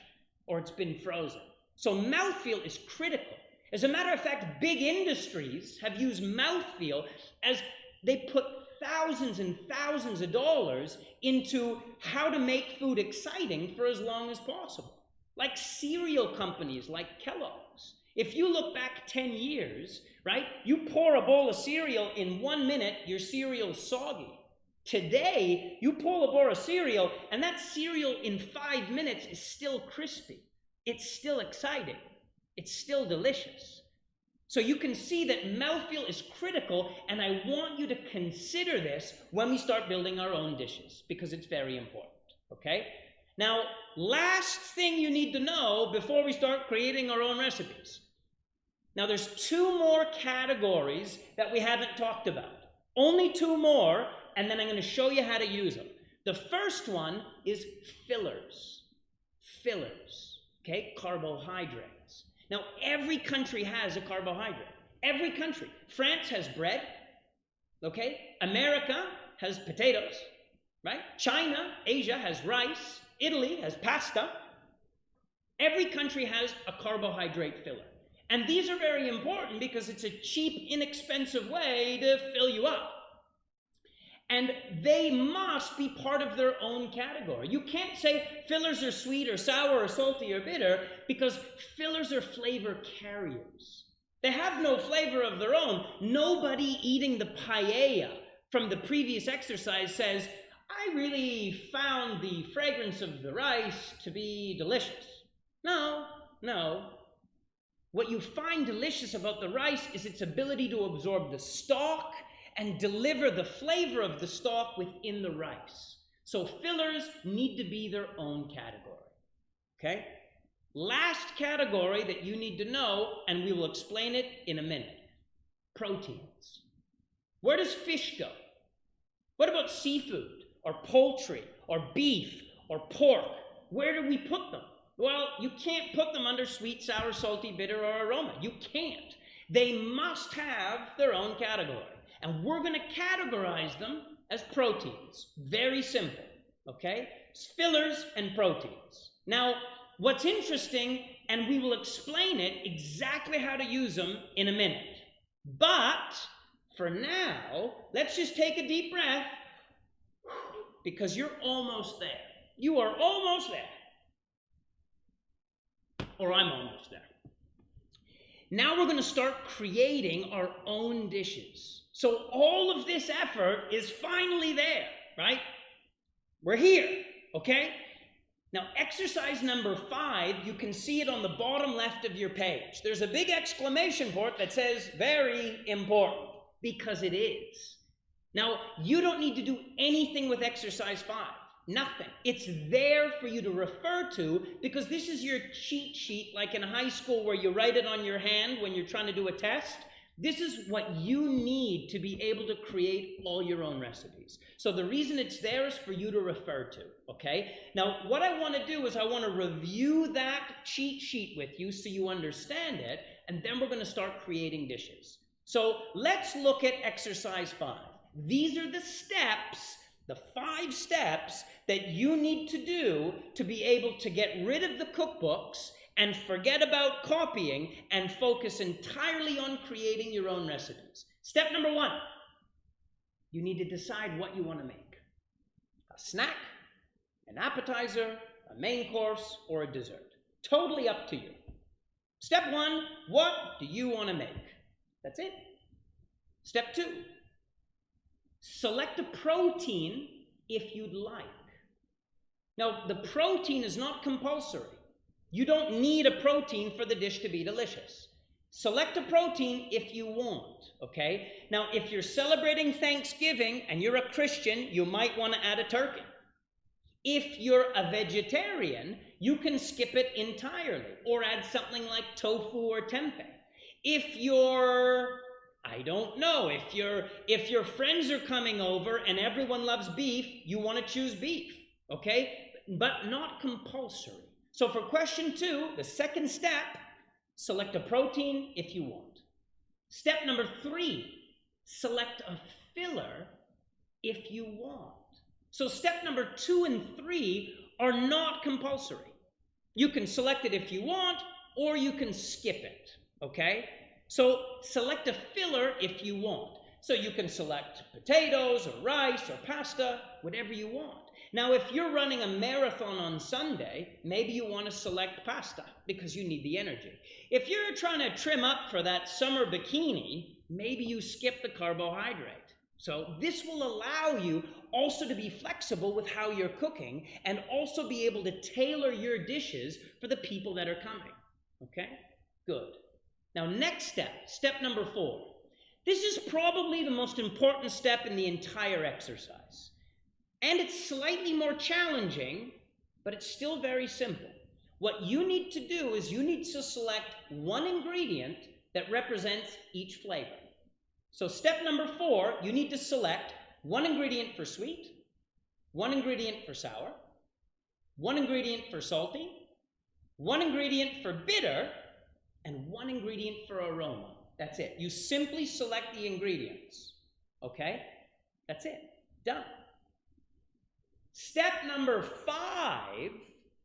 or it's been frozen. So mouthfeel is critical. As a matter of fact, big industries have used mouthfeel as they put thousands and thousands of dollars into how to make food exciting for as long as possible. Like cereal companies like Kellogg's. If you look back 10 years, right, you pour a bowl of cereal in 1 minute, your cereal's soggy. Today, you pull a bowl of cereal, and that cereal in 5 minutes is still crispy. It's still exciting. It's still delicious. So you can see that mouthfeel is critical, and I want you to consider this when we start building our own dishes, because it's very important, okay? Now, last thing you need to know before we start creating our own recipes. Now, there's 2 more categories that we haven't talked about. Only 2 more, and then I'm going to show you how to use them. The first one is fillers. Fillers. Okay, carbohydrates. Now, every country has a carbohydrate. Every country. France has bread. Okay, America has potatoes, right? China, Asia has rice. Italy has pasta. Every country has a carbohydrate filler. And these are very important because it's a cheap, inexpensive way to fill you up. And they must be part of their own category. You can't say fillers are sweet or sour or salty or bitter, because fillers are flavor carriers. They have no flavor of their own. Nobody eating the paella from the previous exercise says, I really found the fragrance of the rice to be delicious. No. What you find delicious about the rice is its ability to absorb the stalk and deliver the flavor of the stalk within the rice. So fillers need to be their own category. Okay? Last category that you need to know, and we will explain it in a minute. Proteins. Where does fish go? What about seafood or poultry or beef or pork? Where do we put them? Well, you can't put them under sweet, sour, salty, bitter, or aroma. You can't. They must have their own category. And we're going to categorize them as proteins. Very simple, okay? Fillers and proteins. Now, what's interesting, and we will explain it exactly how to use them in a minute. But for now, let's just take a deep breath, because you're almost there. You are almost there. Or I'm almost there. Now we're going to start creating our own dishes. So all of this effort is finally there, right? We're here, okay? Now, exercise number 5, you can see it on the bottom left of your page. There's a big exclamation point that says, very important, because it is. Now, you don't need to do anything with exercise 5. Nothing. It's there for you to refer to, because this is your cheat sheet, like in high school where you write it on your hand when you're trying to do a test. This is what you need to be able to create all your own recipes. So the reason it's there is for you to refer to, okay? Now, what I want to do is I want to review that cheat sheet with you so you understand it, and then we're going to start creating dishes. So let's look at exercise 5. These are the steps, the 5 steps that you need to do to be able to get rid of the cookbooks and forget about copying and focus entirely on creating your own recipes. Step number 1, you need to decide what you want to make. A snack, an appetizer, a main course, or a dessert. Totally up to you. Step 1, what do you want to make? That's it. Step 2, select a protein if you'd like. Now, the protein is not compulsory. You don't need a protein for the dish to be delicious. Select a protein if you want, okay? Now, if you're celebrating Thanksgiving and you're a Christian, you might want to add a turkey. If you're a vegetarian, you can skip it entirely or add something like tofu or tempeh. If you're, I don't know, if your friends are coming over and everyone loves beef, you want to choose beef, okay? But not compulsory. So for question 2, the second step, select a protein if you want. Step number 3, select a filler if you want. So step number 2 and 3 are not compulsory. You can select it if you want, or you can skip it, okay? So select a filler if you want. So you can select potatoes or rice or pasta, whatever you want. Now, if you're running a marathon on Sunday, maybe you want to select pasta because you need the energy. If you're trying to trim up for that summer bikini, maybe you skip the carbohydrate. So this will allow you also to be flexible with how you're cooking and also be able to tailor your dishes for the people that are coming. Okay? Good. Now, next step, step number 4. This is probably the most important step in the entire exercise. And it's slightly more challenging, but it's still very simple. What you need to do is you need to select one ingredient that represents each flavor. So step number 4, you need to select one ingredient for sweet, one ingredient for sour, one ingredient for salty, one ingredient for bitter, and one ingredient for aroma. That's it. You simply select the ingredients. Okay? That's it. Done. Step number 5,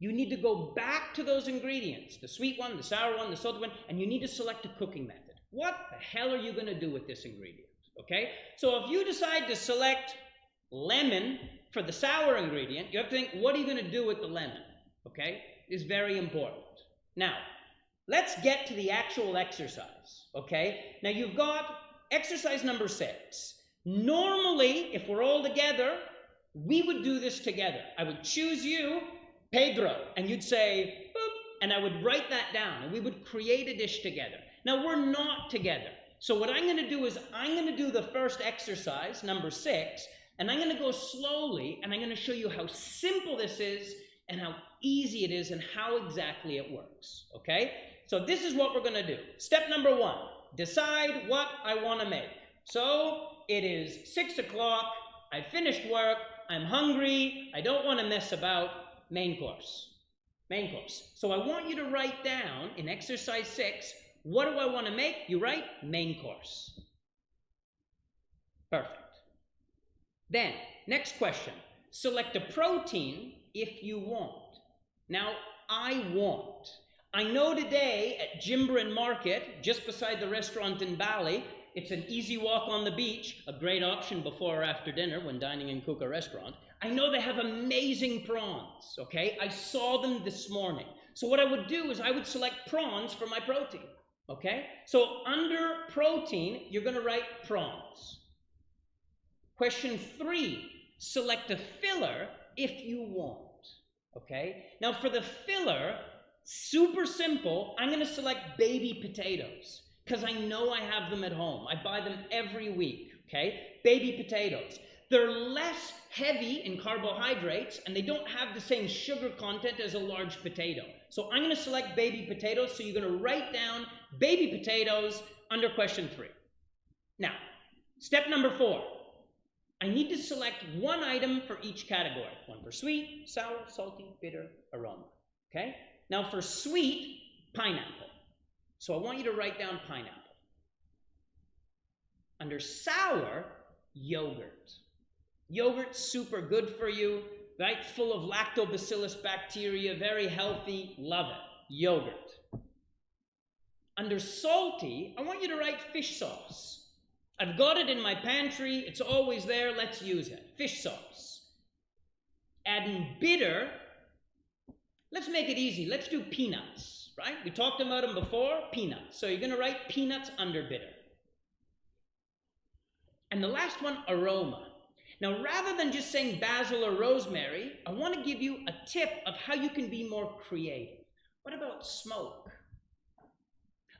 you need to go back to those ingredients, the sweet one, the sour one, the salty one, and you need to select a cooking method. What the hell are you going to do with this ingredient? Okay? So if you decide to select lemon for the sour ingredient, you have to think, what are you going to do with the lemon? Okay? It's very important. Now, let's get to the actual exercise. Okay? Now you've got exercise number 6. Normally, if we're all together, we would do this together. I would choose you, Pedro, and you'd say, boop, and I would write that down, and we would create a dish together. Now, we're not together. So what I'm going to do is I'm going to do the first exercise, number 6, and I'm going to go slowly, and I'm going to show you how simple this is and how easy it is and how exactly it works. Okay? So this is what we're going to do. Step number 1, decide what I want to make. So it is 6 o'clock, I finished work, I'm hungry, I don't want to mess about, main course. Main course. So I want you to write down in exercise 6, what do I want to make? You write main course. Perfect. Then, next question. Select a protein if you want. Now, I want. I know today at Jimbaran Market, just beside the restaurant in Bali, it's an easy walk on the beach, a great option before or after dinner when dining in Cuca restaurant. I know they have amazing prawns, okay? I saw them this morning. So what I would do is I would select prawns for my protein, okay? So under protein, you're going to write prawns. Question 3, select a filler if you want, okay? Now for the filler, super simple, I'm going to select baby potatoes because I know I have them at home. I buy them every week, okay? Baby potatoes. They're less heavy in carbohydrates and they don't have the same sugar content as a large potato. So I'm going to select baby potatoes, so you're going to write down baby potatoes under question 3. Now, step number 4. I need to select one item for each category. One for sweet, sour, salty, bitter, aroma. Okay? Now for sweet, pineapple. So I want you to write down pineapple. Under sour, yogurt. Yogurt's super good for you, right? Full of lactobacillus bacteria, very healthy, love it. Yogurt. Under salty, I want you to write fish sauce. I've got it in my pantry, it's always there, let's use it. Fish sauce. Adding bitter, let's make it easy, let's do peanuts, right? We talked about them before, peanuts. So you're going to write peanuts under bitter. And the last one, aroma. Now, rather than just saying basil or rosemary, I want to give you a tip of how you can be more creative. What about smoke?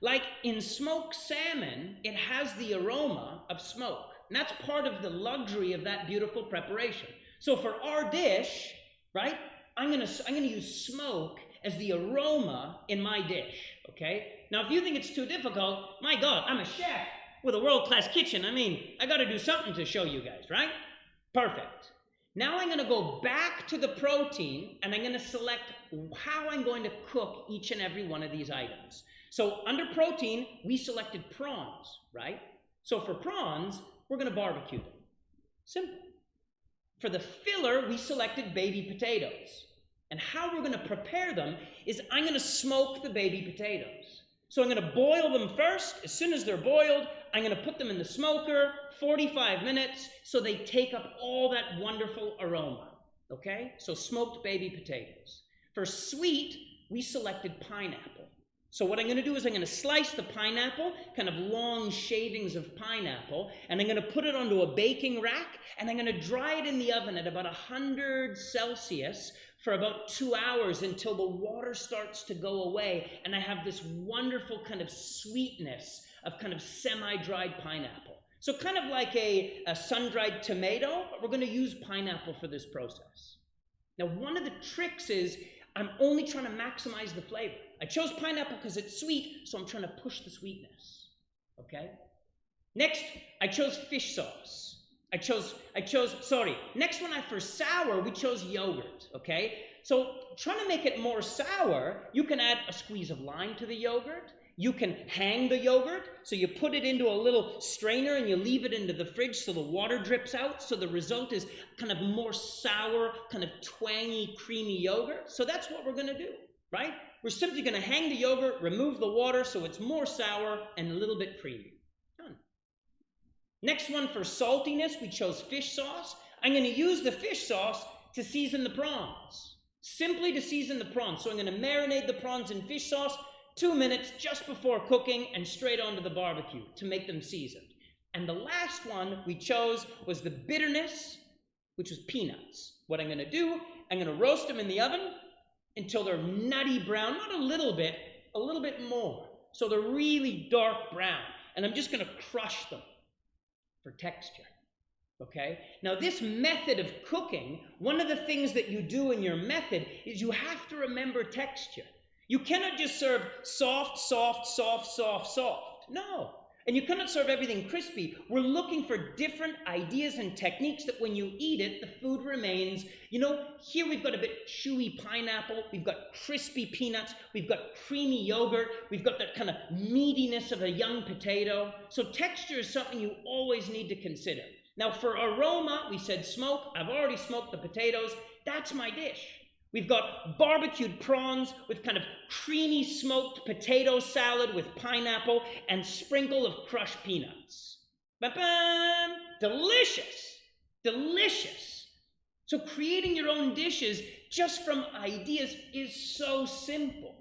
Like in smoked salmon, it has the aroma of smoke. And that's part of the luxury of that beautiful preparation. So for our dish, right, I'm gonna use smoke as the aroma in my dish, okay? Now, if you think it's too difficult, my God, I'm a chef with a world-class kitchen. I mean, I got to do something to show you guys, right? Perfect. Now I'm going to go back to the protein and I'm going to select how I'm going to cook each and every one of these items. So under protein, we selected prawns, right? So for prawns, we're going to barbecue them. Simple. For the filler, we selected baby potatoes. And how we're going to prepare them is I'm going to smoke the baby potatoes. So I'm going to boil them first. As soon as they're boiled, I'm going to put them in the smoker, 45 minutes, so they take up all that wonderful aroma, okay? So smoked baby potatoes. For sweet, we selected pineapple. So what I'm going to do is I'm going to slice the pineapple, kind of long shavings of pineapple, and I'm going to put it onto a baking rack, and I'm going to dry it in the oven at about 100 Celsius for about 2 hours until the water starts to go away, and I have this wonderful kind of sweetness of kind of semi-dried pineapple. So kind of like a sun-dried tomato, but we're going to use pineapple for this process. Now, one of the tricks is I'm only trying to maximize the flavor. I chose pineapple because it's sweet, so I'm trying to push the sweetness, okay? Next, I chose fish sauce. Next one for sour, we chose yogurt, okay? So trying to make it more sour, you can add a squeeze of lime to the yogurt. You can hang the yogurt, so you put it into a little strainer and you leave it into the fridge so the water drips out, so the result is kind of more sour, kind of twangy, creamy yogurt. So that's what we're going to do, right? We're simply going to hang the yogurt, remove the water so it's more sour and a little bit creamy. Done. Next one for saltiness, we chose fish sauce. I'm going to use the fish sauce to season the prawns, simply to season the prawns. So I'm going to marinate the prawns in fish sauce 2 minutes just before cooking and straight onto the barbecue to make them seasoned. And the last one we chose was the bitterness, which was peanuts. What I'm going to do, I'm going to roast them in the oven until they're nutty brown, not a little bit more. So they're really dark brown. And I'm just going to crush them for texture. Okay? Now this method of cooking, one of the things that you do in your method is you have to remember texture. You cannot just serve soft, soft, soft, soft, soft. No. And you cannot serve everything crispy. We're looking for different ideas and techniques that when you eat it, the food remains, here we've got a bit chewy pineapple, we've got crispy peanuts, we've got creamy yogurt, we've got that kind of meatiness of a young potato. So texture is something you always need to consider. Now for aroma, we said smoke. I've already smoked the potatoes. That's my dish. We've got barbecued prawns with kind of creamy smoked potato salad with pineapple and sprinkle of crushed peanuts. Ba-bam! Delicious! Delicious! So creating your own dishes just from ideas is so simple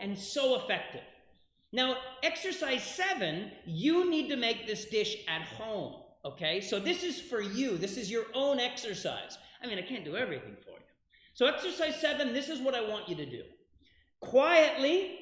and so effective. Now, exercise 7, you need to make this dish at home, okay? So this is for you. This is your own exercise. I mean, I can't do everything for you. So exercise 7, this is what I want you to do. Quietly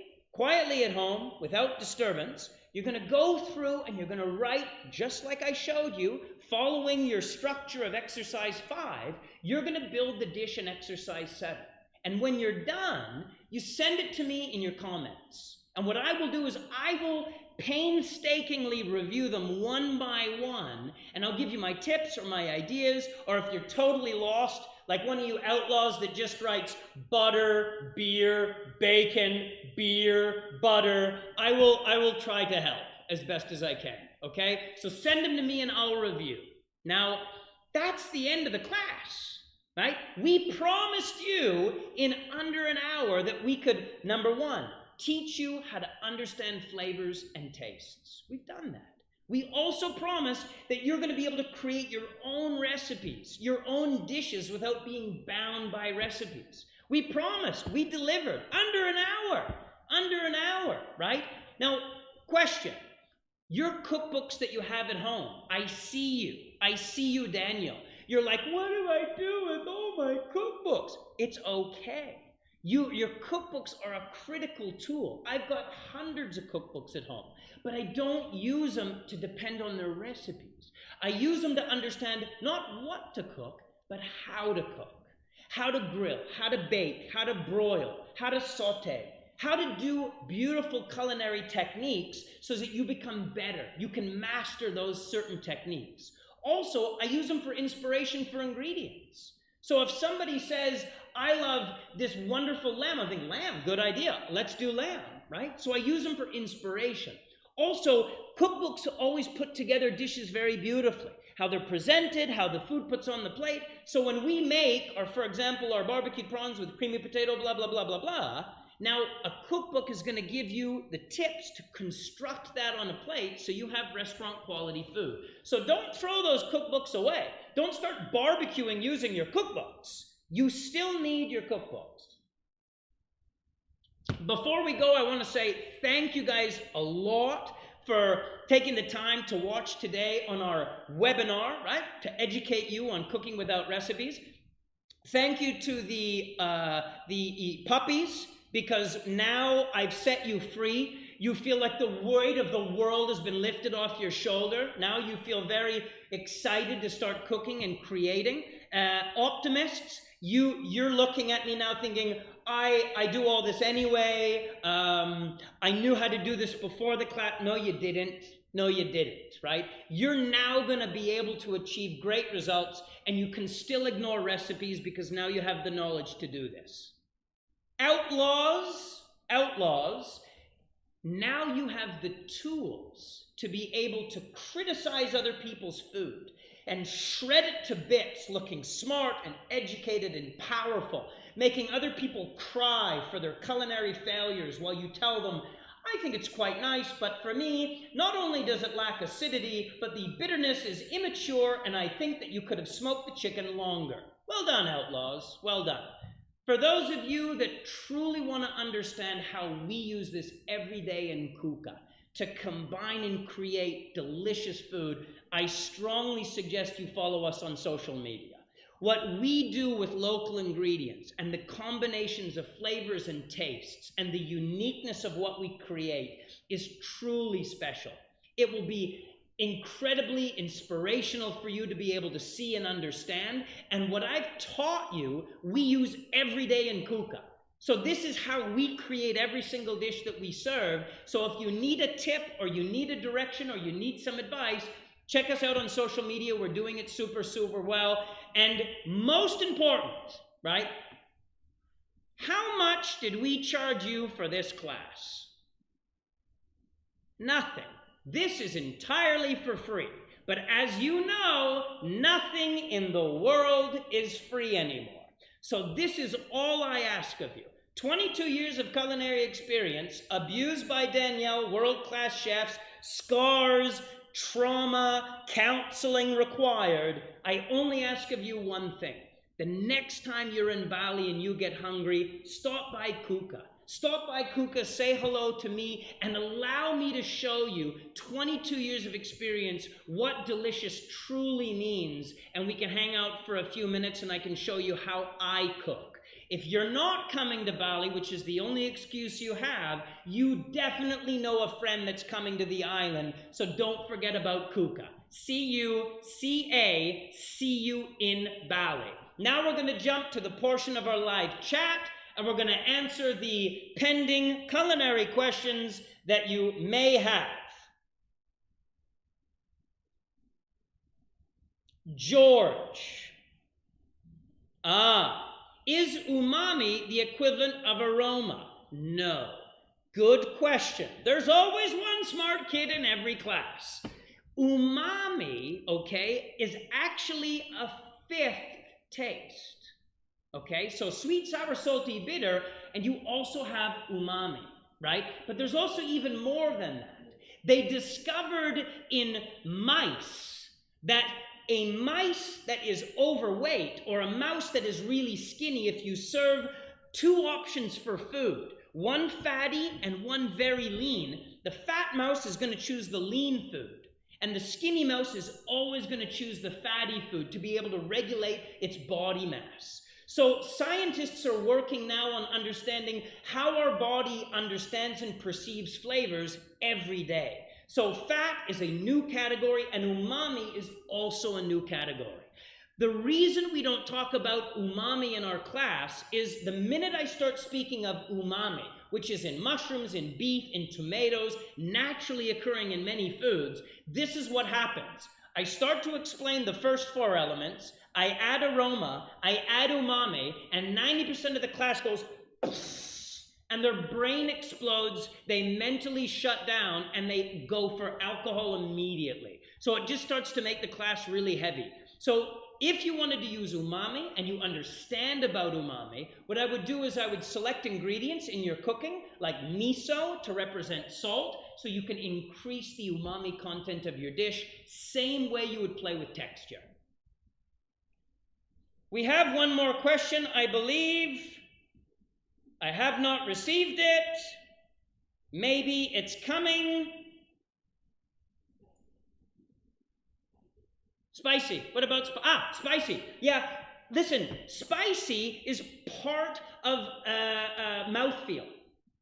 at home, without disturbance, you're going to go through and you're going to write, just like I showed you, following your structure of exercise 5, you're going to build the dish in exercise 7. And when you're done, you send it to me in your comments. And what I will do is I will painstakingly review them one by one, and I'll give you my tips or my ideas, or if you're totally lost, like one of you outlaws that just writes butter, beer, bacon, beer, butter, I will try to help as best as I can, okay? So send them to me and I'll review. Now, that's the end of the class, right? We promised you in under an hour that we could, number 1, teach you how to understand flavors and tastes. We've done that. We also promised that you're going to be able to create your own recipes, your own dishes without being bound by recipes. We promised, we delivered, under an hour, right? Now, question, your cookbooks that you have at home, I see you, Daniel. You're like, what do I do with all my cookbooks? It's okay. Your cookbooks are a critical tool. I've got hundreds of cookbooks at home, but I don't use them to depend on their recipes. I use them to understand not what to cook, but how to cook, how to grill, how to bake, how to broil, how to saute, how to do beautiful culinary techniques so that you become better. You can master those certain techniques. Also, I use them for inspiration for ingredients. So if somebody says, I love this wonderful lamb, I think, lamb, good idea. Let's do lamb, right? So I use them for inspiration. Also, cookbooks always put together dishes very beautifully. How they're presented, how the food puts on the plate. So when we make, or for example, our barbecued prawns with creamy potato, blah, blah, blah, blah, blah, now a cookbook is going to give you the tips to construct that on a plate so you have restaurant quality food. So don't throw those cookbooks away. Don't start barbecuing using your cookbooks. You still need your cookbooks. Before we go, I want to say thank you guys a lot for taking the time to watch today on our webinar, right? To educate you on cooking without recipes. Thank you to the puppies, because now I've set you free. You feel like the weight of the world has been lifted off your shoulder. Now you feel very excited to start cooking and creating. Optimists, you're looking at me now thinking, I do all this anyway. I knew how to do this before the class. No, you didn't. No, you didn't, right? You're now going to be able to achieve great results, and you can still ignore recipes because now you have the knowledge to do this. Outlaws, now you have the tools to be able to criticize other people's food and shred it to bits, looking smart and educated and powerful, making other people cry for their culinary failures while you tell them, I think it's quite nice, but for me, not only does it lack acidity, but the bitterness is immature, and I think that you could have smoked the chicken longer. Well done, outlaws. Well done. For those of you that truly want to understand how we use this every day in Cuca to combine and create delicious food, I strongly suggest you follow us on social media. What we do with local ingredients and the combinations of flavors and tastes and the uniqueness of what we create is truly special. It will be incredibly inspirational for you to be able to see and understand. And what I've taught you, we use every day in Cuca. So this is how we create every single dish that we serve. So if you need a tip or you need a direction or you need some advice, check us out on social media. We're doing it super, super well. And most important, right? How much did we charge you for this class? Nothing. This is entirely for free. But as you know, nothing in the world is free anymore. So this is all I ask of you. 22 years of culinary experience, abused by Danielle, world-class chefs, scars, trauma, counseling required. I only ask of you one thing. The next time you're in Bali and you get hungry, stop by Cuca. Stop by Cuca, say hello to me, and allow me to show you 22 years of experience, what delicious truly means, and we can hang out for a few minutes and I can show you how I cook. If you're not coming to Bali, which is the only excuse you have, you definitely know a friend that's coming to the island, so don't forget about Cuca. See you in Bali. Now we're going to jump to the portion of our live chat, and we're going to answer the pending culinary questions that you may have. George. Is umami the equivalent of aroma? No. Good question. There's always one smart kid in every class. Umami, okay, is actually a fifth taste. Okay, so sweet, sour, salty, bitter, and you also have umami, right? But there's also even more than that. They discovered in mice that a mouse that is overweight or a mouse that is really skinny, if you serve two options for food, one fatty and one very lean, the fat mouse is going to choose the lean food. And the skinny mouse is always going to choose the fatty food to be able to regulate its body mass. So scientists are working now on understanding how our body understands and perceives flavors every day. So fat is a new category, and umami is also a new category. The reason we don't talk about umami in our class is the minute I start speaking of umami, which is in mushrooms, in beef, in tomatoes, naturally occurring in many foods, this is what happens. I start to explain the first four elements, I add aroma, I add umami, and 90% of the class goes, and their brain explodes, they mentally shut down, and they go for alcohol immediately. So it just starts to make the class really heavy. So if you wanted to use umami and you understand about umami, what I would do is I would select ingredients in your cooking, like miso to represent salt, so you can increase the umami content of your dish, same way you would play with texture. We have one more question, I believe. I have not received it. Maybe it's coming. Spicy. What about spicy? Yeah, listen, spicy is part of mouthfeel.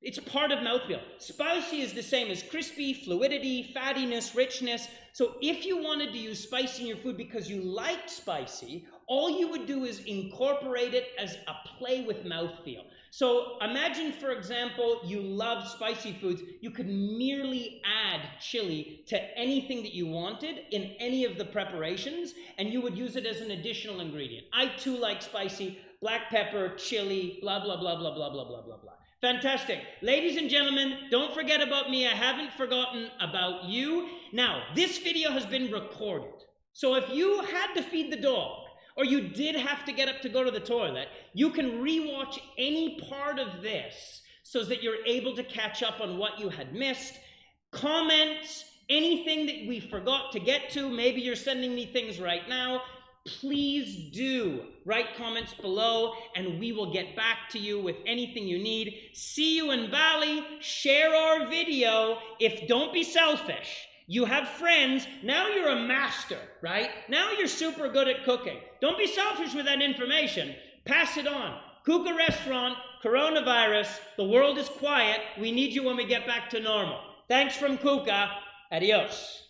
It's part of mouthfeel. Spicy is the same as crispy, fluidity, fattiness, richness. So if you wanted to use spicy in your food because you like spicy, all you would do is incorporate it as a play with mouthfeel. So imagine, for example, you love spicy foods. You could merely add chili to anything that you wanted in any of the preparations, and you would use it as an additional ingredient. I too like spicy, black pepper, chili, blah, blah, blah, blah, blah, blah, blah, blah, blah. Fantastic. Ladies and gentlemen, don't forget about me. I haven't forgotten about you. Now, this video has been recorded. So if you had to feed the dog, or you did have to get up to go to the toilet, you can rewatch any part of this so that you're able to catch up on what you had missed. Comments, anything that we forgot to get to, maybe you're sending me things right now, please do write comments below and we will get back to you with anything you need. See you in Bali. Share our video. Don't be selfish. You have friends, now you're a master, right? Now you're super good at cooking. Don't be selfish with that information. Pass it on. Cuca restaurant, coronavirus, the world is quiet. We need you when we get back to normal. Thanks from Cuca. Adios.